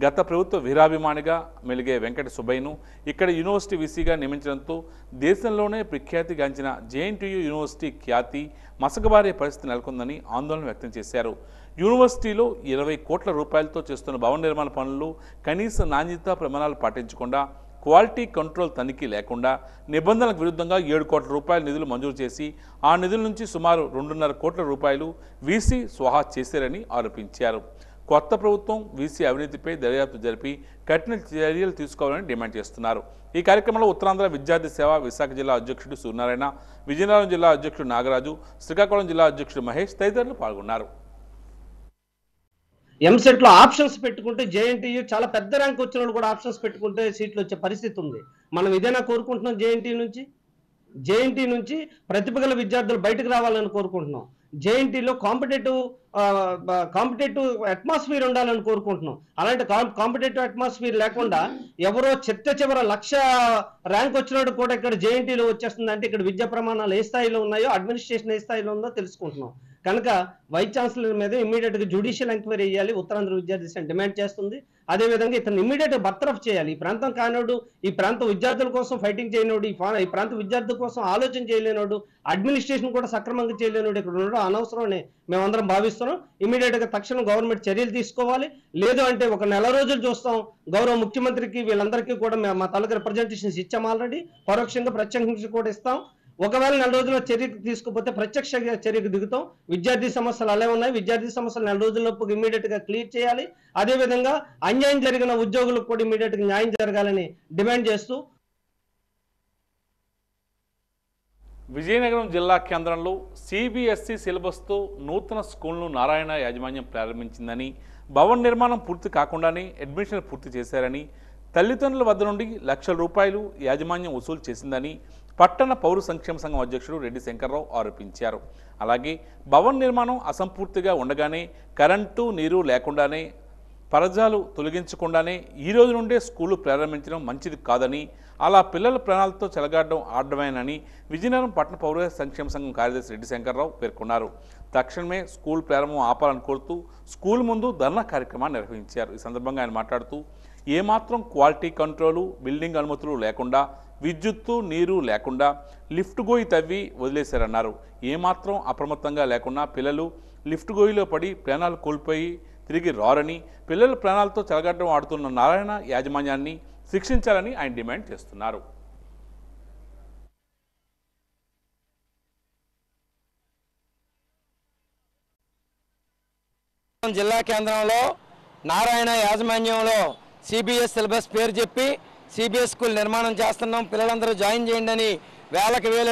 గత ప్రభుత్వ వీరాభిమానిగా మెలిగే వెంకట సుబ్బయ్యను ఇక్కడ యూనివర్సిటీ వీసీగా నియమించడంతో దేశంలోనే ప్రఖ్యాతిగాంచిన జేఎన్టీయూ యూనివర్సిటీ ఖ్యాతి మసకబారే పరిస్థితి నెలకొందని ఆందోళన వ్యక్తం చేశారు. యూనివర్సిటీలో 20 కోట్ల రూపాయలతో చేస్తున్న భవన నిర్మాణ పనులు కనీస నాణ్యతా ప్రమాణాలు పాటించకుండా, క్వాలిటీ కంట్రోల్ తనిఖీ లేకుండా, నిబంధనలకు విరుద్ధంగా 7 కోట్ల రూపాయల నిధులు మంజూరు చేసి ఆ నిధుల నుంచి సుమారు 2.5 కోట్ల రూపాయలు వీసీ స్వాహా చేశారని ఆరోపించారు. కొత్త ప్రభుత్వం వీసీ అవినీతిపై దర్యాప్తు జరిపి కఠిన చర్యలు తీసుకోవాలని డిమాండ్ చేస్తున్నారు. ఈ కార్యక్రమంలో ఉత్తరాంధ్ర విద్యార్థి సేవ విశాఖ జిల్లా అధ్యక్షుడు సూర్యనారాయణ, విజయనగరం జిల్లా అధ్యక్షుడు నాగరాజు, శ్రీకాకుళం జిల్లా అధ్యక్షుడు మహేష్ తదితరులు పాల్గొన్నారు. ఎంసెట్లో ఆప్షన్స్ పెట్టుకుంటే జేఎన్టీయూ చాలా పెద్ద ర్యాంక్ వచ్చిన వాళ్ళు కూడా ఆప్షన్స్ పెట్టుకుంటే సీట్లు వచ్చే పరిస్థితి ఉంది. మనం ఇదేనా కోరుకుంటున్నాం? జేఎన్టీ నుంచి ప్రతిభ గల విద్యార్థులు బయటకు రావాలని కోరుకుంటున్నాం. జేఎన్టీలో కాంపిటేటివ్ అట్మాస్ఫియర్ ఉండాలని కోరుకుంటున్నాం. అలాంటి కాంపిటేటివ్ అట్మాస్ఫియర్ లేకుండా ఎవరో చివర 1,00,000 ర్యాంక్ వచ్చినట్టు కూడా ఇక్కడ జేఎన్టీలో వచ్చేస్తుంది. అంటే ఇక్కడ విద్యా ప్రమాణాలు ఏ స్థాయిలో ఉన్నాయో, అడ్మినిస్ట్రేషన్ ఏ స్థాయిలో ఉందో తెలుసుకుంటున్నాం. కనుక వైస్ ఛాన్సలర్ మీద ఇమ్మీడియట్గా జ్యుడిషియల్ ఎంక్వైరీ చేయాలి ఉత్తరాంధ్ర విద్యార్థి సంఘం డిమాండ్ చేస్తుంది. అదేవిధంగా ఇతను ఇమ్మీడియట్గా బర్తరఫ్ చేయాలి. ఈ ప్రాంతం కానివాడు, ఈ ప్రాంత విద్యార్థుల కోసం ఫైటింగ్ చేయనోడు, ఈ ప్రాంత విద్యార్థుల కోసం ఆలోచన చేయలేనోడు, అడ్మినిస్ట్రేషన్ కూడా సక్రమంగా చేయలేనోడు ఇక్కడ ఉండడం అనవసరం అని మేమందరం భావిస్తున్నాం. ఇమ్మీడియట్గా తక్షణం గవర్నమెంట్ చర్యలు తీసుకోవాలి. లేదు అంటే ఒక నెల రోజులు చూస్తాం. గౌరవ ముఖ్యమంత్రికి వీళ్ళందరికీ కూడా మా తాలూకా రిప్రజెంటేషన్స్ ఇచ్చాం ఆల్రెడీ, పరోక్షంగా ప్రత్యక్షంగా కూడా ఇస్తాం. ఒకవేళ నెల రోజుల్లో చర్యకు తీసుకుపోతే ప్రత్యక్ష చర్యకు దిగుతాం. విద్యార్థి సమస్యలు అలా ఉన్నాయి. విద్యార్థి సమస్యలు నెల రోజుల్లోపు ఇమ్మీడియట్గా క్లియర్ చేయాలి. అదేవిధంగా అన్యాయం జరిగిన ఉద్యోగులకు కూడా ఇమ్మీడియట్గా న్యాయం జరగాలని డిమాండ్ చేస్తూ విజయనగరం జిల్లా కేంద్రంలో సిబిఎస్ఈ సిలబస్తో నూతన స్కూల్ను నారాయణ యాజమాన్యం ప్రారంభించిందని, భవన నిర్మాణం పూర్తి కాకుండానే అడ్మిషన్ పూర్తి చేశారని, తల్లిదండ్రుల వద్ద నుండి లక్షల రూపాయలు యాజమాన్యం వసూలు చేసిందని పట్టణ పౌర సంక్షేమ సంఘం అధ్యక్షుడు రెడ్డి శంకర్రావు ఆరోపించారు. అలాగే భవన నిర్మాణం అసంపూర్తిగా ఉండగానే, కరెంటు నీరు లేకుండానే, పరజాలు తొలగించకుండానే ఈ రోజు నుండే స్కూలు ప్రారంభించడం మంచిది కాదని, అలా పిల్లల ప్రాణాలతో చెలగాడడం ఆడమేనని విజయనగరం పట్టణ పౌర సంక్షేమ సంఘం కార్యదర్శి రెడ్డి శంకర్రావు పేర్కొన్నారు. తక్షణమే స్కూల్ ప్రారంభం ఆపాలని కోరుతూ స్కూల్ ముందు ధర్నా కార్యక్రమాన్ని నిర్వహించారు. ఈ సందర్భంగా ఆయన మాట్లాడుతూ ఏమాత్రం క్వాలిటీ కంట్రోలు, బిల్డింగ్ అనుమతులు లేకుండా, విద్యుత్తు నీరు లేకుండా లిఫ్ట్ గోయి తవ్వి వదిలేశారన్నారు. ఏమాత్రం అప్రమత్తంగా లేకుండా పిల్లలు లిఫ్ట్ గోయిలో పడి ప్రాణాలు కోల్పోయి తిరిగి రారని, పిల్లల ప్రాణాలతో చెలగడ్డం ఆడుతున్న నారాయణ యాజమాన్యాన్ని శిక్షించాలని ఆయన డిమాండ్ చేస్తున్నారు. జిల్లా కేంద్రంలో నారాయణ యాజమాన్యంలో సిబిఎస్ సిలబస్ పేరు చెప్పి సిబిఎస్ స్కూల్ నిర్మాణం చేస్తున్నాం, పిల్లలందరూ జాయిన్ చేయండి అని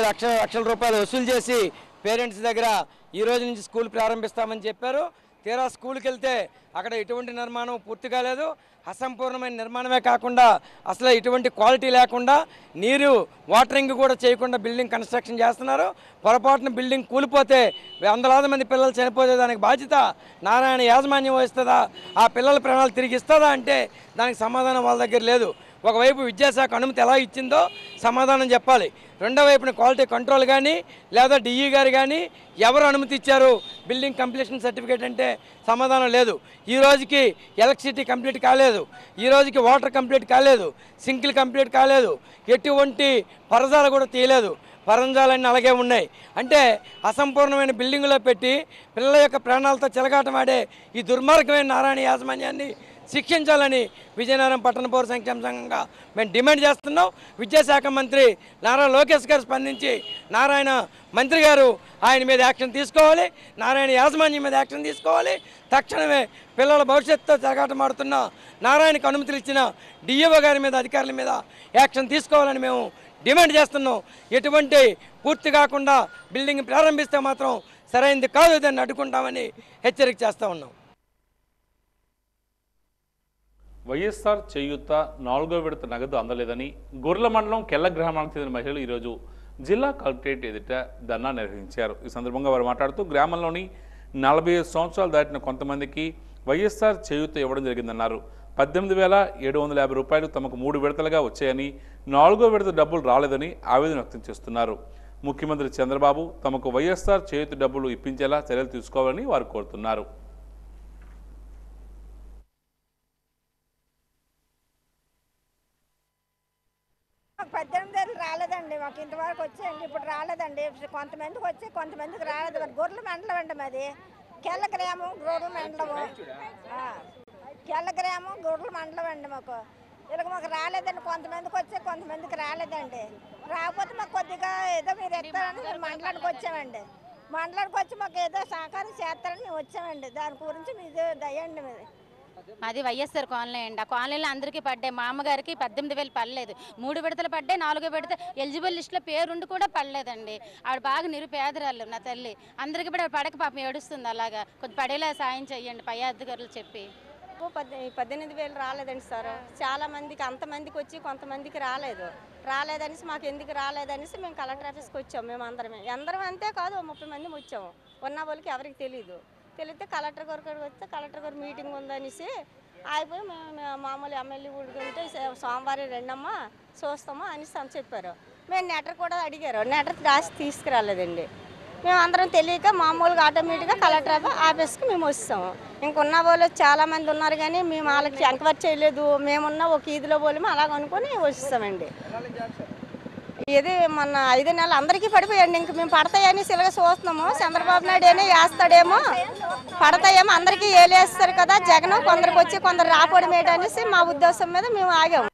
లక్షల రూపాయలు వసూలు చేసి పేరెంట్స్ దగ్గర ఈ రోజు నుంచి స్కూల్ ప్రారంభిస్తామని చెప్పారు. తీరా స్కూల్కి వెళ్తే అక్కడ ఎటువంటి నిర్మాణం పూర్తి కాలేదు. అసంపూర్ణమైన నిర్మాణమే కాకుండా అసలు ఎటువంటి క్వాలిటీ లేకుండా, నీరు వాటరింగ్ కూడా చేయకుండా బిల్డింగ్ కన్స్ట్రక్షన్ చేస్తున్నారు. పొరపాటున బిల్డింగ్ కూలిపోతే వందలాది మంది పిల్లలు చనిపోతే దానికి బాధ్యత నారాయణ యాజమాన్యం వహిస్తుందా? ఆ పిల్లల ప్రాణాలు తిరిగి ఇస్తుందా అంటే దానికి సమాధానం వాళ్ళ దగ్గర లేదు. ఒకవైపు విద్యాశాఖ అనుమతి ఎలా ఇచ్చిందో సమాధానం చెప్పాలి. రెండో వైపున క్వాలిటీ కంట్రోల్ కానీ లేదా డిఈ గారు కానీ ఎవరు అనుమతి ఇచ్చారు బిల్డింగ్ కంప్లీషన్ సర్టిఫికేట్ అంటే సమాధానం లేదు. ఈ రోజుకి ఎలక్ట్రిసిటీ కంప్లీట్ కాలేదు, ఈ రోజుకి వాటర్ కంప్లీట్ కాలేదు, సింక్లు కంప్లీట్ కాలేదు, ఎటువంటి పరదాలు కూడా తీయలేదు. పరంజాలన్నీ అలాగే ఉన్నాయి. అంటే అసంపూర్ణమైన బిల్డింగులో పెట్టి పిల్లల యొక్క ప్రాణాలతో చెలగాటమాడే ఈ దుర్మార్గమైన నారాయణ యాజమాన్యాన్ని శిక్షించాలని విజయనగరం పట్టణ పౌర సంక్షేమ సంఘంగా మేము డిమాండ్ చేస్తున్నాం. విద్యాశాఖ మంత్రి నారా లోకేష్ గారు స్పందించి నారాయణ మంత్రి గారు ఆయన మీద యాక్షన్ తీసుకోవాలి, నారాయణ యాజమాన్యం మీద యాక్షన్ తీసుకోవాలి. తక్షణమే పిల్లల భవిష్యత్తుతో చెలగాటమాడుతున్న నారాయణకు అనుమతులు ఇచ్చిన డిఈఓ గారి మీద అధికారుల మీద యాక్షన్ తీసుకోవాలని మేము డిమాండ్ చేస్తున్నాం. ఎటువంటి పూర్తి కాకుండా బిల్డింగ్ ప్రారంభిస్తే మాత్రం సరైనది కాదు, దాన్ని అడ్డుకుంటామని హెచ్చరిక చేస్తూ ఉన్నాం. వైఎస్ఆర్ చేయూత 4వ విడత నగదు అందలేదని గొర్రెల మండలం కెల్ల గ్రామానికి చెందిన మహిళలు ఈరోజు జిల్లా కలెక్టరేట్ ఎదుట ధర్నా నిర్వహించారు. ఈ సందర్భంగా వారు మాట్లాడుతూ గ్రామంలోని 45 సంవత్సరాలు దాటిన కొంతమందికి వైఎస్ఆర్ చేయూత ఇవ్వడం జరిగిందన్నారు. 18,750 రూపాయలు తమకు 3 విడతలుగా వచ్చాయని 4వ విడత డబ్బులు రాలేదని ఆవేదన వ్యక్తం చేస్తున్నారు. ముఖ్యమంత్రి చంద్రబాబు తమకు వైఎస్ఆర్ చేయూత డబ్బులు ఇప్పించేలా చర్యలు తీసుకోవాలని వారు కోరుతున్నారు. 18 రాలేదండి, మాకు ఇంతవరకు వచ్చేయండి, ఇప్పుడు రాలేదండి. కొంతమందికి వచ్చి కొంతమందికి రాలేదు. మరి గొర్రెల మండలం అండి మాది, కెల్ల గ్రామం గొర్రెల మండలము, కెల్ల గ్రామం గొర్రెల మండలం అండి. మాకు రాలేదండి. కొంతమందికి వచ్చి కొంతమందికి రాలేదండి. రాకపోతే మాకు కొద్దిగా ఏదో మీరు ఎత్తారని మేము మండలానికి వచ్చామండి. మండలానికి వచ్చి మాకు ఏదో సహకారం చేస్తారని మేము వచ్చామండి. దాని గురించి మీది దయండి. మీది మాది వైఎస్ఆర్ కాలనీ అండి. ఆ కాలనీలో అందరికీ పడ్డాయి. మా అమ్మగారికి 18,000 పడలేదు, 3 విడతలు పడ్డాయి. 4వ విడత ఎలిజిబుల్ లిస్టులో పేరుండి కూడా పడలేదండి. ఆవిడ బాగా నిరుపేదరాలు నా తల్లి. అందరికీ కూడా పడక పాపం ఏడుస్తుంది. అలాగా కొంచెం పడేలా సాయం చెయ్యండి పై అధికారులు చెప్పి. 18,000 రాలేదండి సార్. చాలా మందికి, అంతమందికి వచ్చి కొంతమందికి రాలేదనేసి మాకు ఎందుకు రాలేదనేసి మేము కలెక్టర్ ఆఫీస్కి వచ్చాము. మేము అందరం అంతే కాదు, 30 మంది వచ్చాము. ఉన్న వాళ్ళకి ఎవరికి తెలియతే కలెక్టర్ గారు వస్తే కలెక్టర్ గారు మీటింగ్ ఉందనేసి అయిపోయి మేము మామూలు ఎమ్మెల్యే ఊడుకుంటే సోమవారం రెండమ్మా చూస్తాము అనేసి అని చెప్పారు. మేము లెటర్ కూడా అడిగారు, లెటర్ రాసి తీసుకురాలేదండి. మేము అందరం తెలియక మామూలుగా ఆటోమేటిక్గా కలెక్టర్ ఆఫీస్కి మేము వస్తాము. ఇంకున్న వాళ్ళు చాలామంది ఉన్నారు కానీ మేము వాళ్ళకి ఎంక్వైరీ చేయలేదు. మేమున్న ఒక ఈదిలో పోలేము అలాగ అనుకొని వస్తామండి. ఇది మొన్న 5 నెలలు అందరికీ పడిపోయండి. ఇంక మేము పడతాయని సిలగా చూస్తున్నాము. చంద్రబాబు నాయుడు ఏనే వేస్తాడేమో, పడతాయేమో, అందరికీ వేస్తారు కదా జగన్, కొందరికి వచ్చి కొందరు రాపోవడం ఏంటనేసి మా ఉద్దేశం మీద మేము ఆగాము.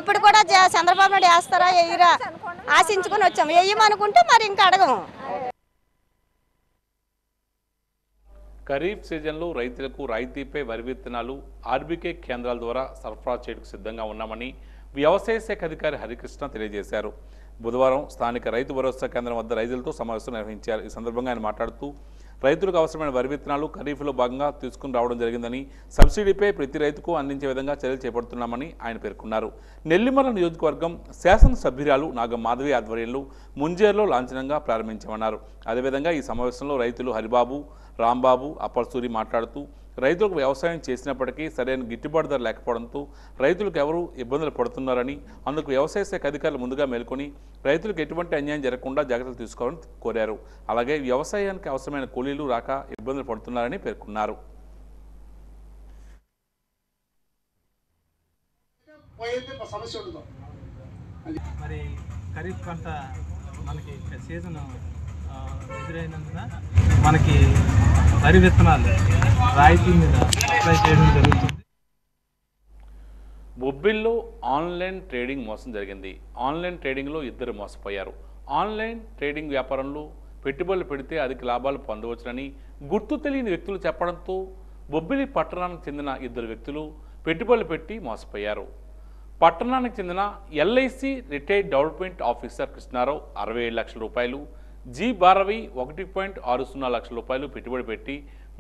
ఇప్పుడు కూడా చంద్రబాబు నాయుడు వేస్తారా వేయరా ఆశించుకొని వచ్చాము. వేయమనుకుంటే మరి ఇంకా అడగము. ఖరీఫ్ సీజన్లో రైతులకు రాయితీపై వరి విత్తనాలు ఆర్బీకే కేంద్రాల ద్వారా సరఫరా చేయడానికి సిద్ధంగా ఉన్నామని వ్యవసాయ శాఖ అధికారి హరికృష్ణ తెలియజేశారు. బుధవారం స్థానిక రైతు భరోసా కేంద్రం వద్ద రైతులతో సమావేశం నిర్వహించారు. ఈ సందర్భంగా ఆయన మాట్లాడుతూ రైతులకు అవసరమైన వరి విత్తనాలు ఖరీఫ్లో భాగంగా తీసుకుని రావడం జరిగిందని, సబ్సిడీపై ప్రతి రైతుకు అందించే విధంగా చర్యలు చేపడుతున్నామని ఆయన పేర్కొన్నారు. నెల్లిమర్ల నియోజకవర్గం శాసనసభ్యురాలు నాగం మాధవి ఆధ్వర్యంలో ముంజేరులో లాంఛనంగా ప్రారంభించామన్నారు. అదేవిధంగా ఈ సమావేశంలో రైతులు హరిబాబు, రాంబాబు, అప్పర్సూరి మాట్లాడుతూ రైతులకు వ్యవసాయం చేసినప్పటికీ సరైన గిట్టుబాటు ధర లేకపోవడంతో రైతులకు ఎవరు ఇబ్బందులు పడుతున్నారని, అందుకు వ్యవసాయ శాఖ అధికారులు ముందుగా మేల్కొని రైతులకు ఎటువంటి అన్యాయం జరగకుండా జాగ్రత్తలు తీసుకోవాలని కోరారు. అలాగే వ్యవసాయానికి అవసరమైన కూలీలు రాక ఇబ్బందులు పడుతున్నారని పేర్కొన్నారు. మరి ఖరీఫ్ పంట మనకి సీజన్ ఎదురైనందున మనకి వరి విత్తనాలు రాయితీ మీద అప్లై చేయడం జరుగుతుంది. బొబ్బిల్లో ఆన్లైన్ ట్రేడింగ్ మోసం జరిగింది. ఆన్లైన్ ట్రేడింగ్లో 2 మోసపోయారు. ఆన్లైన్ ట్రేడింగ్ వ్యాపారంలో పెట్టుబడులు పెడితే అధిక లాభాలు పొందవచ్చునని గుర్తు తెలియని వ్యక్తులు చెప్పడంతో బొబ్బిలి పట్టణానికి చెందిన 2 వ్యక్తులు పెట్టుబడులు పెట్టి మోసపోయారు. పట్టణానికి చెందిన LIC retired development officer Krishnarao 67 లక్షల రూపాయలు, జి భారవి 1.60 లక్షల రూపాయలు పెట్టుబడి పెట్టి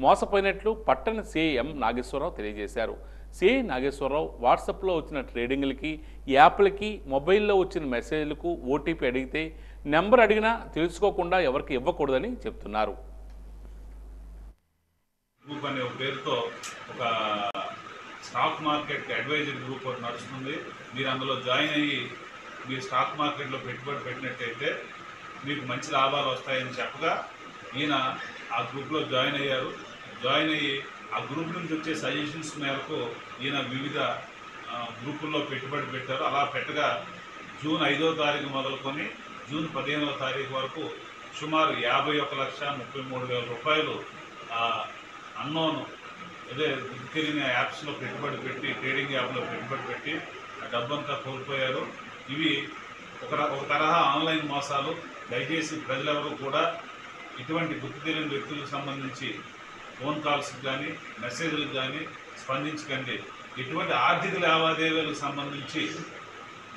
మోసపోయినట్లు పట్టణ సిఐ ఎం నాగేశ్వరరావు తెలియజేశారు. సిఐ నాగేశ్వరరావు వాట్సాప్లో వచ్చిన ట్రేడింగ్లకి, యాప్లకి, మొబైల్లో వచ్చిన మెసేజ్లకు ఓటీపీ అడిగితే నెంబర్ అడిగినా తెలుసుకోకుండా ఎవరికి ఇవ్వకూడదని చెప్తున్నారు. గ్రూప్ అనే పేరుతో ఒక స్టాక్ మార్కెట్ అడ్వైజరీ గ్రూప్ ఒకటి నడుస్తుంది. మీరు అందులో జాయిన్ అయ్యి మీరు స్టాక్ మార్కెట్లో పెట్టుబడి పెట్టినట్టయితే మీకు మంచి లాభాలు వస్తాయని చెప్పగా ఈయన ఆ గ్రూప్లో జాయిన్ అయ్యారు. జాయిన్ అయ్యి ఆ గ్రూప్ నుంచి వచ్చే సజెషన్స్ మేరకు ఈయన వివిధ గ్రూపుల్లో పెట్టుబడి పెట్టారు. అలా పెట్టగా జూన్ 5వ తారీఖు మొదలుకొని జూన్ 15వ తారీఖు వరకు సుమారు 51,33,000 రూపాయలు అన్నోన్ అదే తెలియని యాప్స్లో పెట్టుబడి పెట్టి, ట్రేడింగ్ యాప్లో పెట్టుబడి పెట్టి ఆ డబ్బంతా కోల్పోయారు. ఇవి ఒక తరహా ఆన్లైన్ మోసాలు. దయచేసి ప్రజలెవరూ కూడా ఇటువంటి గుర్తు తెలియని వ్యక్తులకు సంబంధించి ఫోన్ కాల్స్కి కానీ మెసేజ్లకు కానీ స్పందించకండి. ఇటువంటి ఆర్థిక లావాదేవీలకు సంబంధించి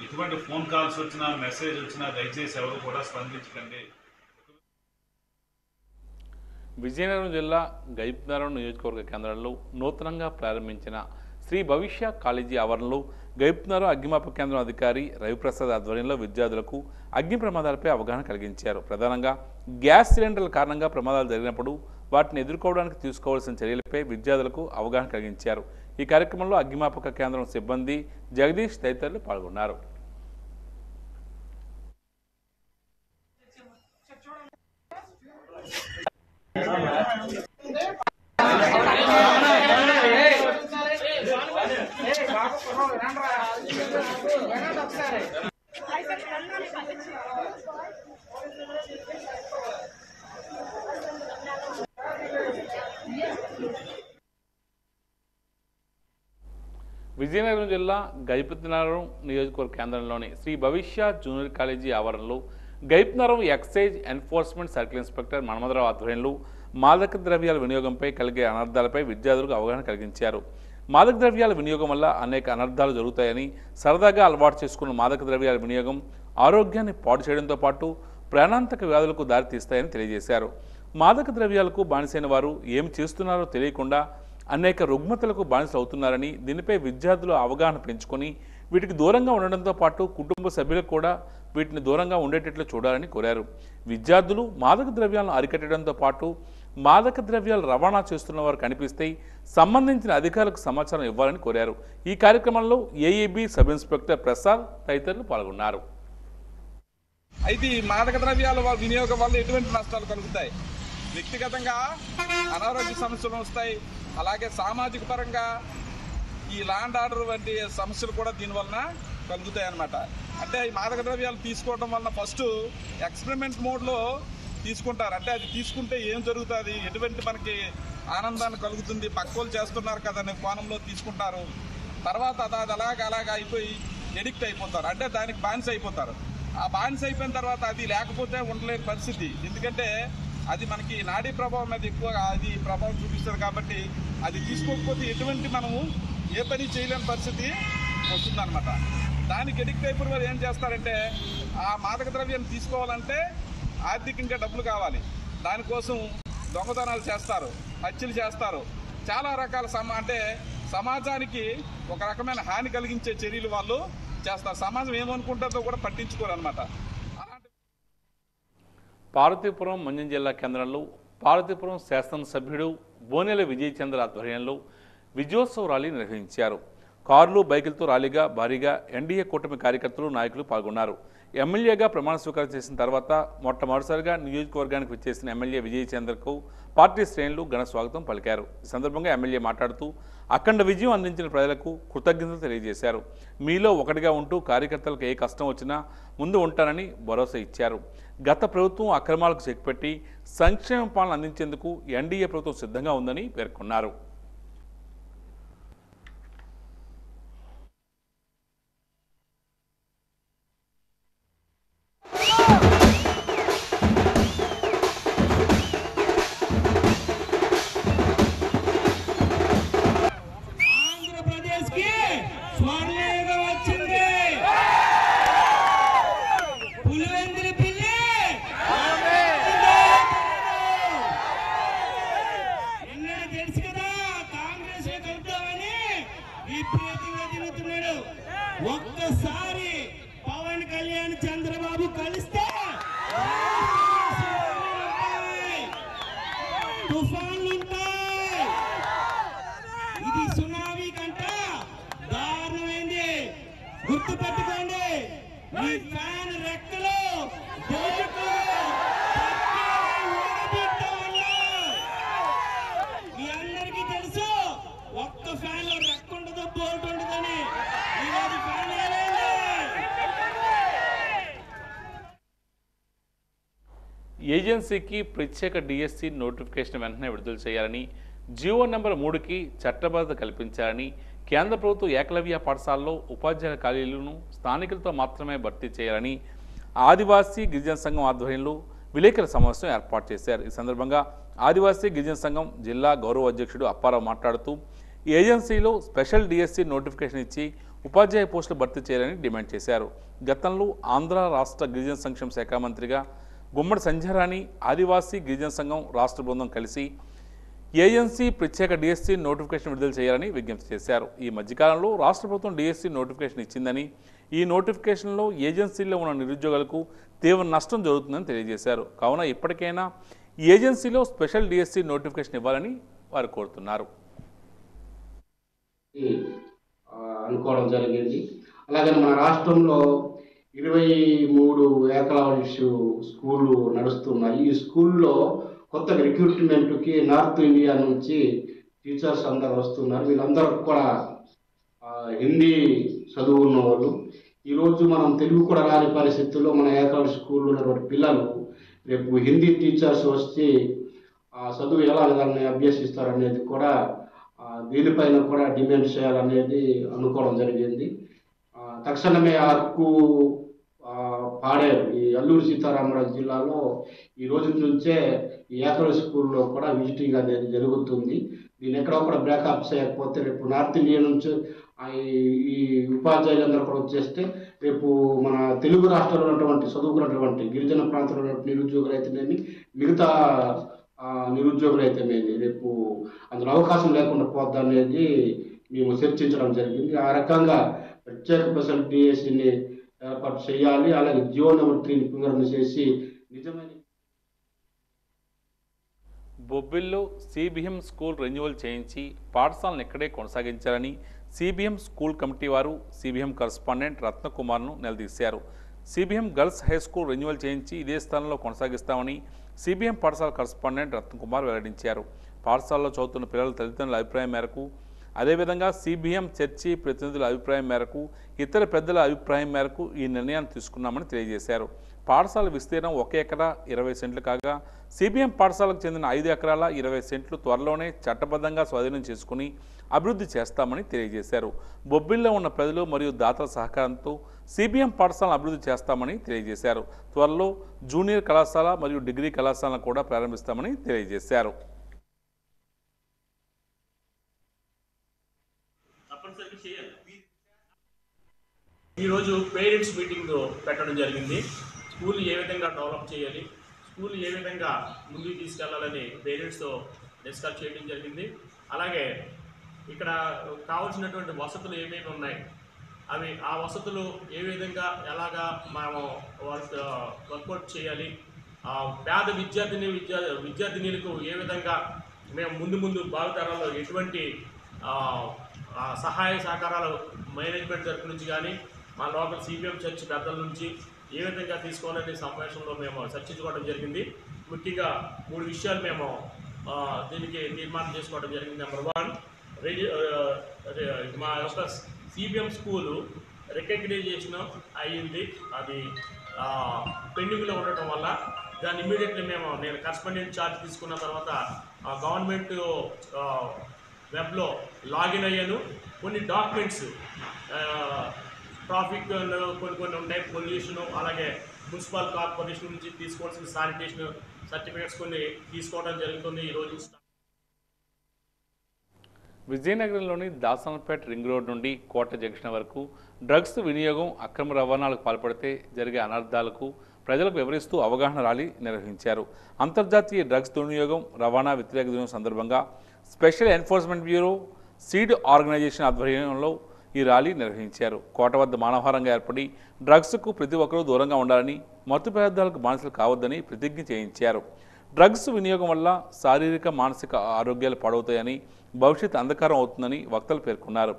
ఇటువంటి ఫోన్ కాల్స్ వచ్చినా మెసేజ్ వచ్చినా దయచేసి ఎవరు కూడా స్పందించకండి. విజయనగరం జిల్లా గైప్నగరం నియోజకవర్గ కేంద్రంలో నూతనంగా ప్రారంభించిన శ్రీ భవిష్య కాలేజీ ఆవరణలో గైప్నగరం అగ్నిమాపక కేంద్రం అధికారి రవిప్రసాద్ ఆధ్వర్యంలో విద్యార్థులకు అగ్ని ప్రమాదాలపై అవగాహన కలిగించారు. ప్రధానంగా గ్యాస్ సిలిండర్ల కారణంగా ప్రమాదాలు జరిగినప్పుడు వాటిని ఎదుర్కోవడానికి తీసుకోవాల్సిన చర్యలపై విద్యార్థులకు అవగాహన కలిగించారు. ఈ కార్యక్రమంలో అగ్నిమాపక కేంద్రం సిబ్బంది జగదీష్ తదితరులు పాల్గొన్నారు. విజయనగరం జిల్లా గైప్నగరం నియోజకవర్గ కేంద్రంలోని శ్రీ భవిష్య జూనియర్ కాలేజీ ఆవరణలో గైప్నగరం excise enforcement circle inspector Manmatharao ఆధ్వర్యంలో మాదక ద్రవ్యాల వినియోగంపై కలిగే అనర్థాలపై విద్యార్థులకు అవగాహన కలిగించారు. మాదక ద్రవ్యాల వినియోగం వల్ల అనేక అనర్థాలు జరుగుతాయని, సరదాగా అలవాటు చేసుకున్న మాదక ద్రవ్యాల వినియోగం ఆరోగ్యాన్ని పాడు చేయడంతో పాటు ప్రాణాంతక వ్యాధులకు దారితీస్తాయని తెలియజేశారు. మాదక ద్రవ్యాలకు బానిసైన వారు ఏం చేస్తున్నారో తెలియకుండా అనేక రుగ్మతలకు బానిసలు అవుతున్నారని, దీనిపై విద్యార్థులు అవగాహన పెంచుకొని వీటికి దూరంగా ఉండడంతో పాటు కుటుంబ సభ్యులకు కూడా వీటిని దూరంగా ఉండేటట్లు చూడాలని కోరారు. విద్యార్థులు మాదక ద్రవ్యాలను అరికట్టడంతో పాటు మాదక ద్రవ్యాలు రవాణా చేస్తున్న వారు కనిపిస్తే సంబంధించిన అధికారులకు సమాచారం ఇవ్వాలని కోరారు. ఈ కార్యక్రమంలో ఏఈబీ సబ్ ఇన్స్పెక్టర్ ప్రసాద్ తదితరులు పాల్గొన్నారు. అయితే ఈ మాదక ద్రవ్యాల వినియోగం వల్ల ఎటువంటి నష్టాలు కలుగుతాయి? వ్యక్తిగతంగా అనారోగ్య సమస్యలు వస్తాయి. అలాగే సామాజిక పరంగా ఈ ల్యాండ్ ఆర్డర్ వంటి సమస్యలు కూడా దీనివలన కలుగుతాయి అన్నమాట. అంటే ఈ మాదక ద్రవ్యాలు తీసుకోవడం వలన ఫస్ట్ ఎక్స్పెరిమెంట్ మోడ్లో తీసుకుంటారు. అంటే అది తీసుకుంటే ఏం జరుగుతుంది, ఎటువంటి మనకి ఆనందాన్ని కలుగుతుంది, పక్కోళ్ళు చేస్తున్నారు కదా అనే కోణంలో తీసుకుంటారు. తర్వాత అది అలాగ అయిపోయి ఎడిక్ట్ అయిపోతారు. అంటే దానికి బానిస అయిపోతారు. ఆ బానిస అయిపోయిన తర్వాత అది లేకపోతే ఉండలేని పరిస్థితి. ఎందుకంటే అది మనకి నాడీ ప్రభావం మీద ఎక్కువగా అది ప్రభావం చూపిస్తుంది. కాబట్టి అది తీసుకోకపోతే ఎటువంటి మనము ఏ పని చేయలేని పరిస్థితి వస్తుందన్నమాట. దానికి ఎడిక్ట్ అయిపోయిన వారు ఏం చేస్తారంటే ఆ మాదక ద్రవ్యాన్ని తీసుకోవాలంటే ఆర్థికంగా డబ్బులు కావాలి. దానికోసం దొంగతనాలు చేస్తారు, హత్యలు చేస్తారు, చాలా రకాల అంటే సమాజానికి ఒక రకమైన హాని కలిగించే చర్యలు వాళ్ళు చేస్తారు. సమాజం ఏమనుకుంటుందో కూడా పట్టించుకోరు అనమాట. పార్వతీపురం మంజం జిల్లా కేంద్రంలో పార్వతీపురం శాసనసభ్యుడు బోనెల విజయ్ చంద్ర ఆధ్వర్యంలో విజయోత్సవ ర్యాలీ నిర్వహించారు. కార్లు, బైకులతో ర్యాలీగా భారీగా ఎన్డీఏ కూటమి కార్యకర్తలు, నాయకులు పాల్గొన్నారు. ఎమ్మెల్యేగా ప్రమాణ స్వీకారం చేసిన తర్వాత మొట్టమొదటిసారిగా నియోజకవర్గానికి విచ్చేసిన ఎమ్మెల్యే విజయ్ చంద్రకు పార్టీ శ్రేణులు ఘన స్వాగతం పలికారు. ఈ సందర్భంగా ఎమ్మెల్యే మాట్లాడుతూ అఖండ విజయం అందించిన ప్రజలకు కృతజ్ఞతలు తెలియజేశారు. మీలో ఒకటిగా ఉంటూ కార్యకర్తలకు ఏ కష్టం వచ్చినా ముందు ఉంటానని భరోసా ఇచ్చారు. గత ప్రభుత్వం అక్రమాలకు చెక్పెట్టి సంక్షేమ పాలన అందించేందుకు ఎన్డీఏ ప్రభుత్వం సిద్ధంగా ఉందని పేర్కొన్నారు. ఒక్కసారి పవన్ కళ్యాణ్ చంద్రబాబు కలిస్తే తుఫాన్లు ఉంటాయి. ఇది సునామీ కంట దారుణమైంది. గుర్తు పెట్టుకోండి. ఈ ఫ్యాన్ రెక్కలు మీ అందరికీ తెలుసు. ఒక్క ఫ్యాన్ లో రెక్క ఉండదు, బోల్ట్ ఉండదని. ఈరోజు ఫ్యాన్ ఏజెన్సీకి ప్రత్యేక డిఎస్సి నోటిఫికేషన్ వెంటనే విడుదల చేయాలని, జీవో నెంబర్ 3కి చట్టబద్ధత కల్పించాలని, కేంద్ర ప్రభుత్వ ఏకలవ్య పాఠశాలలో ఉపాధ్యాయుల ఖాళీలను స్థానికులతో మాత్రమే భర్తీ చేయాలని ఆదివాసీ గిరిజన సంఘం ఆధ్వర్యంలో విలేకరుల సమావేశం ఏర్పాటు చేశారు. ఈ సందర్భంగా ఆదివాసీ గిరిజన సంఘం జిల్లా గౌరవ అధ్యక్షుడు అప్పారావు మాట్లాడుతూ ఏజెన్సీలో స్పెషల్ డిఎస్సి నోటిఫికేషన్ ఇచ్చి ఉపాధ్యాయ పోస్టులు భర్తీ చేయాలని డిమాండ్ చేశారు. గతంలో ఆంధ్ర రాష్ట్ర గిరిజన సంక్షేమ శాఖ మంత్రిగా గుమ్మడి సంధ్యారాణి ఆదివాసీ గిరిజన సంఘం రాష్ట్ర బృందం కలిసి ఏజెన్సీ ప్రత్యేక డిఎస్సి నోటిఫికేషన్ విడుదల చేయాలని విజ్ఞప్తి చేశారు. ఈ మధ్యకాలంలో రాష్ట్ర ప్రభుత్వం డిఎస్సి నోటిఫికేషన్ ఇచ్చిందని, ఈ నోటిఫికేషన్లో ఏజెన్సీలో ఉన్న నిరుద్యోగులకు తీవ్ర నష్టం జరుగుతుందని తెలియజేశారు. కావున ఇప్పటికైనా ఏజెన్సీలో స్పెషల్ డిఎస్సి నోటిఫికేషన్ ఇవ్వాలని వారు కోరుతున్నారు. అనుకోవడం జరిగింది. అలాగే మన రాష్ట్రంలో 23 ఏకలవ్య స్కూళ్ళు నడుస్తున్నాయి. ఈ స్కూల్లో కొత్త రిక్రూట్మెంట్కి నార్త్ ఇండియా నుంచి టీచర్స్ అందరు వస్తున్నారు. వీళ్ళందరూ కూడా హిందీ చదువు ఉన్న వాళ్ళు. ఈరోజు మనం తెలుగు కూడా రాని పరిస్థితుల్లో మన ఏకలవ్య స్కూల్లో ఉన్నటువంటి పిల్లలు రేపు హిందీ టీచర్స్ వచ్చి చదువు ఎలా దాన్ని అభ్యసిస్తారనేది కూడా దీనిపైన కూడా డిమాండ్ చేయాలనేది అనుకోవడం జరిగింది. తక్షణమే అరకు పాడేరు ఈ అల్లూరు సీతారామరాజు జిల్లాలో ఈ రోజు నుంచే ఈ ఏకలవ్య స్కూల్లో కూడా విజిటింగ్ అనేది జరుగుతుంది. దీన్ని ఎక్కడో కూడా బ్రేకప్ చేయకపోతే రేపు నార్త్ ఇండియా నుంచి ఈ ఉపాధ్యాయులందరూ కూడా వచ్చేస్తే రేపు మన తెలుగు రాష్ట్రాల్లో ఉన్నటువంటి చదువుకున్నటువంటి గిరిజన ప్రాంతంలో ఉన్నటువంటి నిరుద్యోగులు అయితేనేమి, మిగతా నిరుద్యోగులు అయితేనేమి రేపు అందులో అవకాశం లేకుండా పోద్ది అనేది మేము చర్చించడం జరిగింది. ఆ రకంగా ప్రత్యేక స్పెషల్ డిఎస్సిని ఏర్పాటు చేయాలి. అలాగే జీవో నెంబర్ 3ని పునరుద్ధరణ చేసి నిజమైన బొబ్బిల్లో సిబిఎం స్కూల్ రెన్యువల్ చేయించి పాఠశాలను ఇక్కడే కొనసాగించాలని సిబిఎం స్కూల్ కమిటీ వారు సిబిఎం కరస్పాండెంట్ రత్నకుమార్ను నిలదీశారు. CBM girls high school renewal చేయించి ఇదే స్థానంలో కొనసాగిస్తామని సిబిఎం పాఠశాల కరస్పాండెంట్ రత్నకుమార్ వెల్లడించారు. పాఠశాలలో చదువుతున్న పిల్లల తల్లిదండ్రుల అభిప్రాయం మేరకు, అదేవిధంగా సిబిఎం చర్చి ప్రతినిధుల అభిప్రాయం మేరకు, ఇతర పెద్దల అభిప్రాయం మేరకు ఈ నిర్ణయాన్ని తీసుకున్నామని తెలియజేశారు. పాఠశాల విస్తీర్ణం 1 ఎకరా 20 సెంట్లు కాగా సిబిఎం పాఠశాలకు చెందిన 5 ఎకరాల 20 సెంట్లు త్వరలోనే చట్టబద్ధంగా స్వాధీనం చేసుకుని అభివృద్ధి చేస్తామని తెలియజేశారు. బొబ్బిల్లో ఉన్న ప్రజలు మరియు దాతల సహకారంతో సిబిఎం పాఠశాలను అభివృద్ధి చేస్తామని తెలియజేశారు. త్వరలో జూనియర్ కళాశాల మరియు డిగ్రీ కళాశాలను కూడా ప్రారంభిస్తామని తెలియజేశారు. ఈరోజు పేరెంట్స్ మీటింగ్ పెట్టడం జరిగింది. స్కూల్ ఏ విధంగా డెవలప్ చేయాలి, స్కూల్ ఏ విధంగా ముందుకు తీసుకెళ్లాలని పేరెంట్స్తో డిస్కస్ చేయడం జరిగింది. అలాగే ఇక్కడ కావాల్సినటువంటి వసతులు ఏమేమి ఉన్నాయి, అవి ఆ వసతులు ఏ విధంగా ఎలాగా మేము వర్కౌట్ చేయాలి, పేద విద్యార్థినీలకు ఏ విధంగా మేము ముందు భావితరాల్లో ఎటువంటి సహాయ సహకారాలు మేనేజ్మెంట్ తరఫు నుంచి కానీ మా లోకల్ సిబిఎం చర్చ్ పెద్దల నుంచి ఏ విధంగా తీసుకోవాలనే సమావేశంలో మేము చర్చించుకోవడం జరిగింది. ముఖ్యంగా 3 విషయాలు మేము దీనికి తీర్మానం చేసుకోవడం జరిగింది. నెంబర్ 1, మా యొక్క సిబిఎం స్కూలు రికగ్నైజేషన్ అయ్యింది. అది పెండింగ్లో ఉండటం వల్ల దాన్ని ఇమీడియట్లీ నేను కరస్పాండెంట్ ఛార్జ్ తీసుకున్న తర్వాత గవర్నమెంట్ వెబ్లో లాగిన్ అయ్యాను. కొన్ని డాక్యుమెంట్స్ ట్రాఫిక్ కొన్ని ఉంటాయి, పొల్యూషను, అలాగే మున్సిపల్ కార్పొరేషన్ నుంచి తీసుకోవాల్సిన శానిటేషన్ సర్టిఫికేట్స్ కొన్ని తీసుకోవడం జరుగుతుంది. ఈరోజు విజయనగరంలోని దాసనపేట రింగ్ రోడ్ నుండి కోట జంక్షన్ వరకు డ్రగ్స్ వినియోగం, అక్రమ రవాణాలకు పాల్పడితే జరిగే అనర్థాలకు ప్రజలకు వివరిస్తూ అవగాహన ర్యాలీ నిర్వహించారు. అంతర్జాతీయ డ్రగ్స్ దుర్వినియోగం, రవాణా వ్యతిరేక దినం సందర్భంగా special enforcement bureau seed organisation ఆధ్వర్యంలో ఈ ర్యాలీ నిర్వహించారు. కోట వద్ద మానవహారంగా ఏర్పడి డ్రగ్స్కు ప్రతి ఒక్కరూ దూరంగా ఉండాలని, మత్తు పదార్థాలకు బానిసలు కావద్దని ప్రతిజ్ఞ చేయించారు. డ్రగ్స్ వినియోగం వల్ల శారీరక మానసిక ఆరోగ్యాలు పాడవుతాయని, భవిష్యత్ అంధకారం అవుతుందని వక్తలు పేర్కొన్నారు.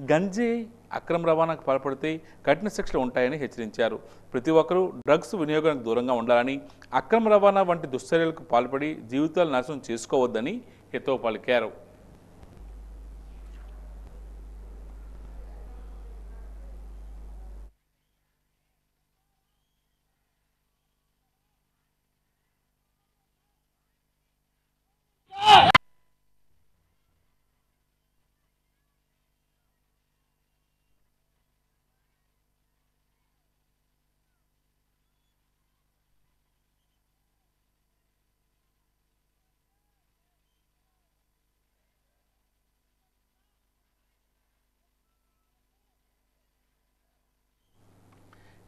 గంజాయి అక్రమ రవాణాకు పాల్పడితే కఠిన శిక్షలు ఉంటాయని హెచ్చరించారు. ప్రతి ఒక్కరూ డ్రగ్స్ వినియోగానికి దూరంగా ఉండాలని, అక్రమ రవాణా వంటి దుశ్చర్యలకు పాల్పడి జీవితాలు నాశనం చేసుకోవద్దని హితవు పలికారు.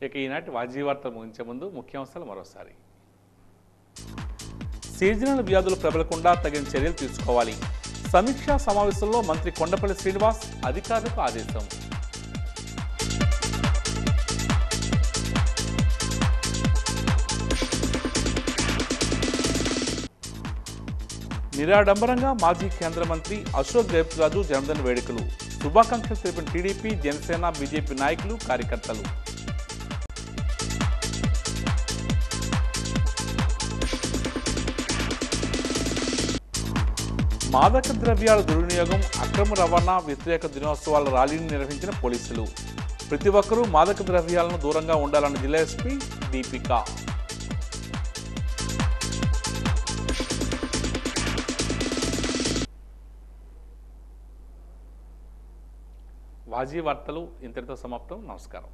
ఇక ఈనాటి వాజీ వార్తలు ముగించే ముందు ముఖ్యాంశాలు మరోసారి. సీజనల్ వ్యాధులు ప్రబలకుండా తగిన చర్యలు తీసుకోవాలి. సమీక్షా సమావేశంలో మంత్రి కొండపల్లి శ్రీనివాస్ అధికారులకు ఆదేశం. నిరాడంబరంగా మాజీ కేంద్ర మంత్రి అశోక్ గజపతిరాజు జన్మదిన వేడుకలు. శుభాకాంక్షలు తెలిపిన టీడీపీ, జనసేన, బీజేపీ నాయకులు, కార్యకర్తలు. మాదక ద్రవ్యాల దుర్వినియోగం, అక్రమ రవాణా వ్యతిరేక దినోత్సవాల ర్యాలీని నిర్వహించిన పోలీసులు. ప్రతి ఒక్కరూ మాదక ద్రవ్యాలను దూరంగా ఉండాలన్న జిల్లా ఎస్పీ దీపిక. వాజీ వార్తలు ఇంతటితో సమాప్తం. నమస్కారం.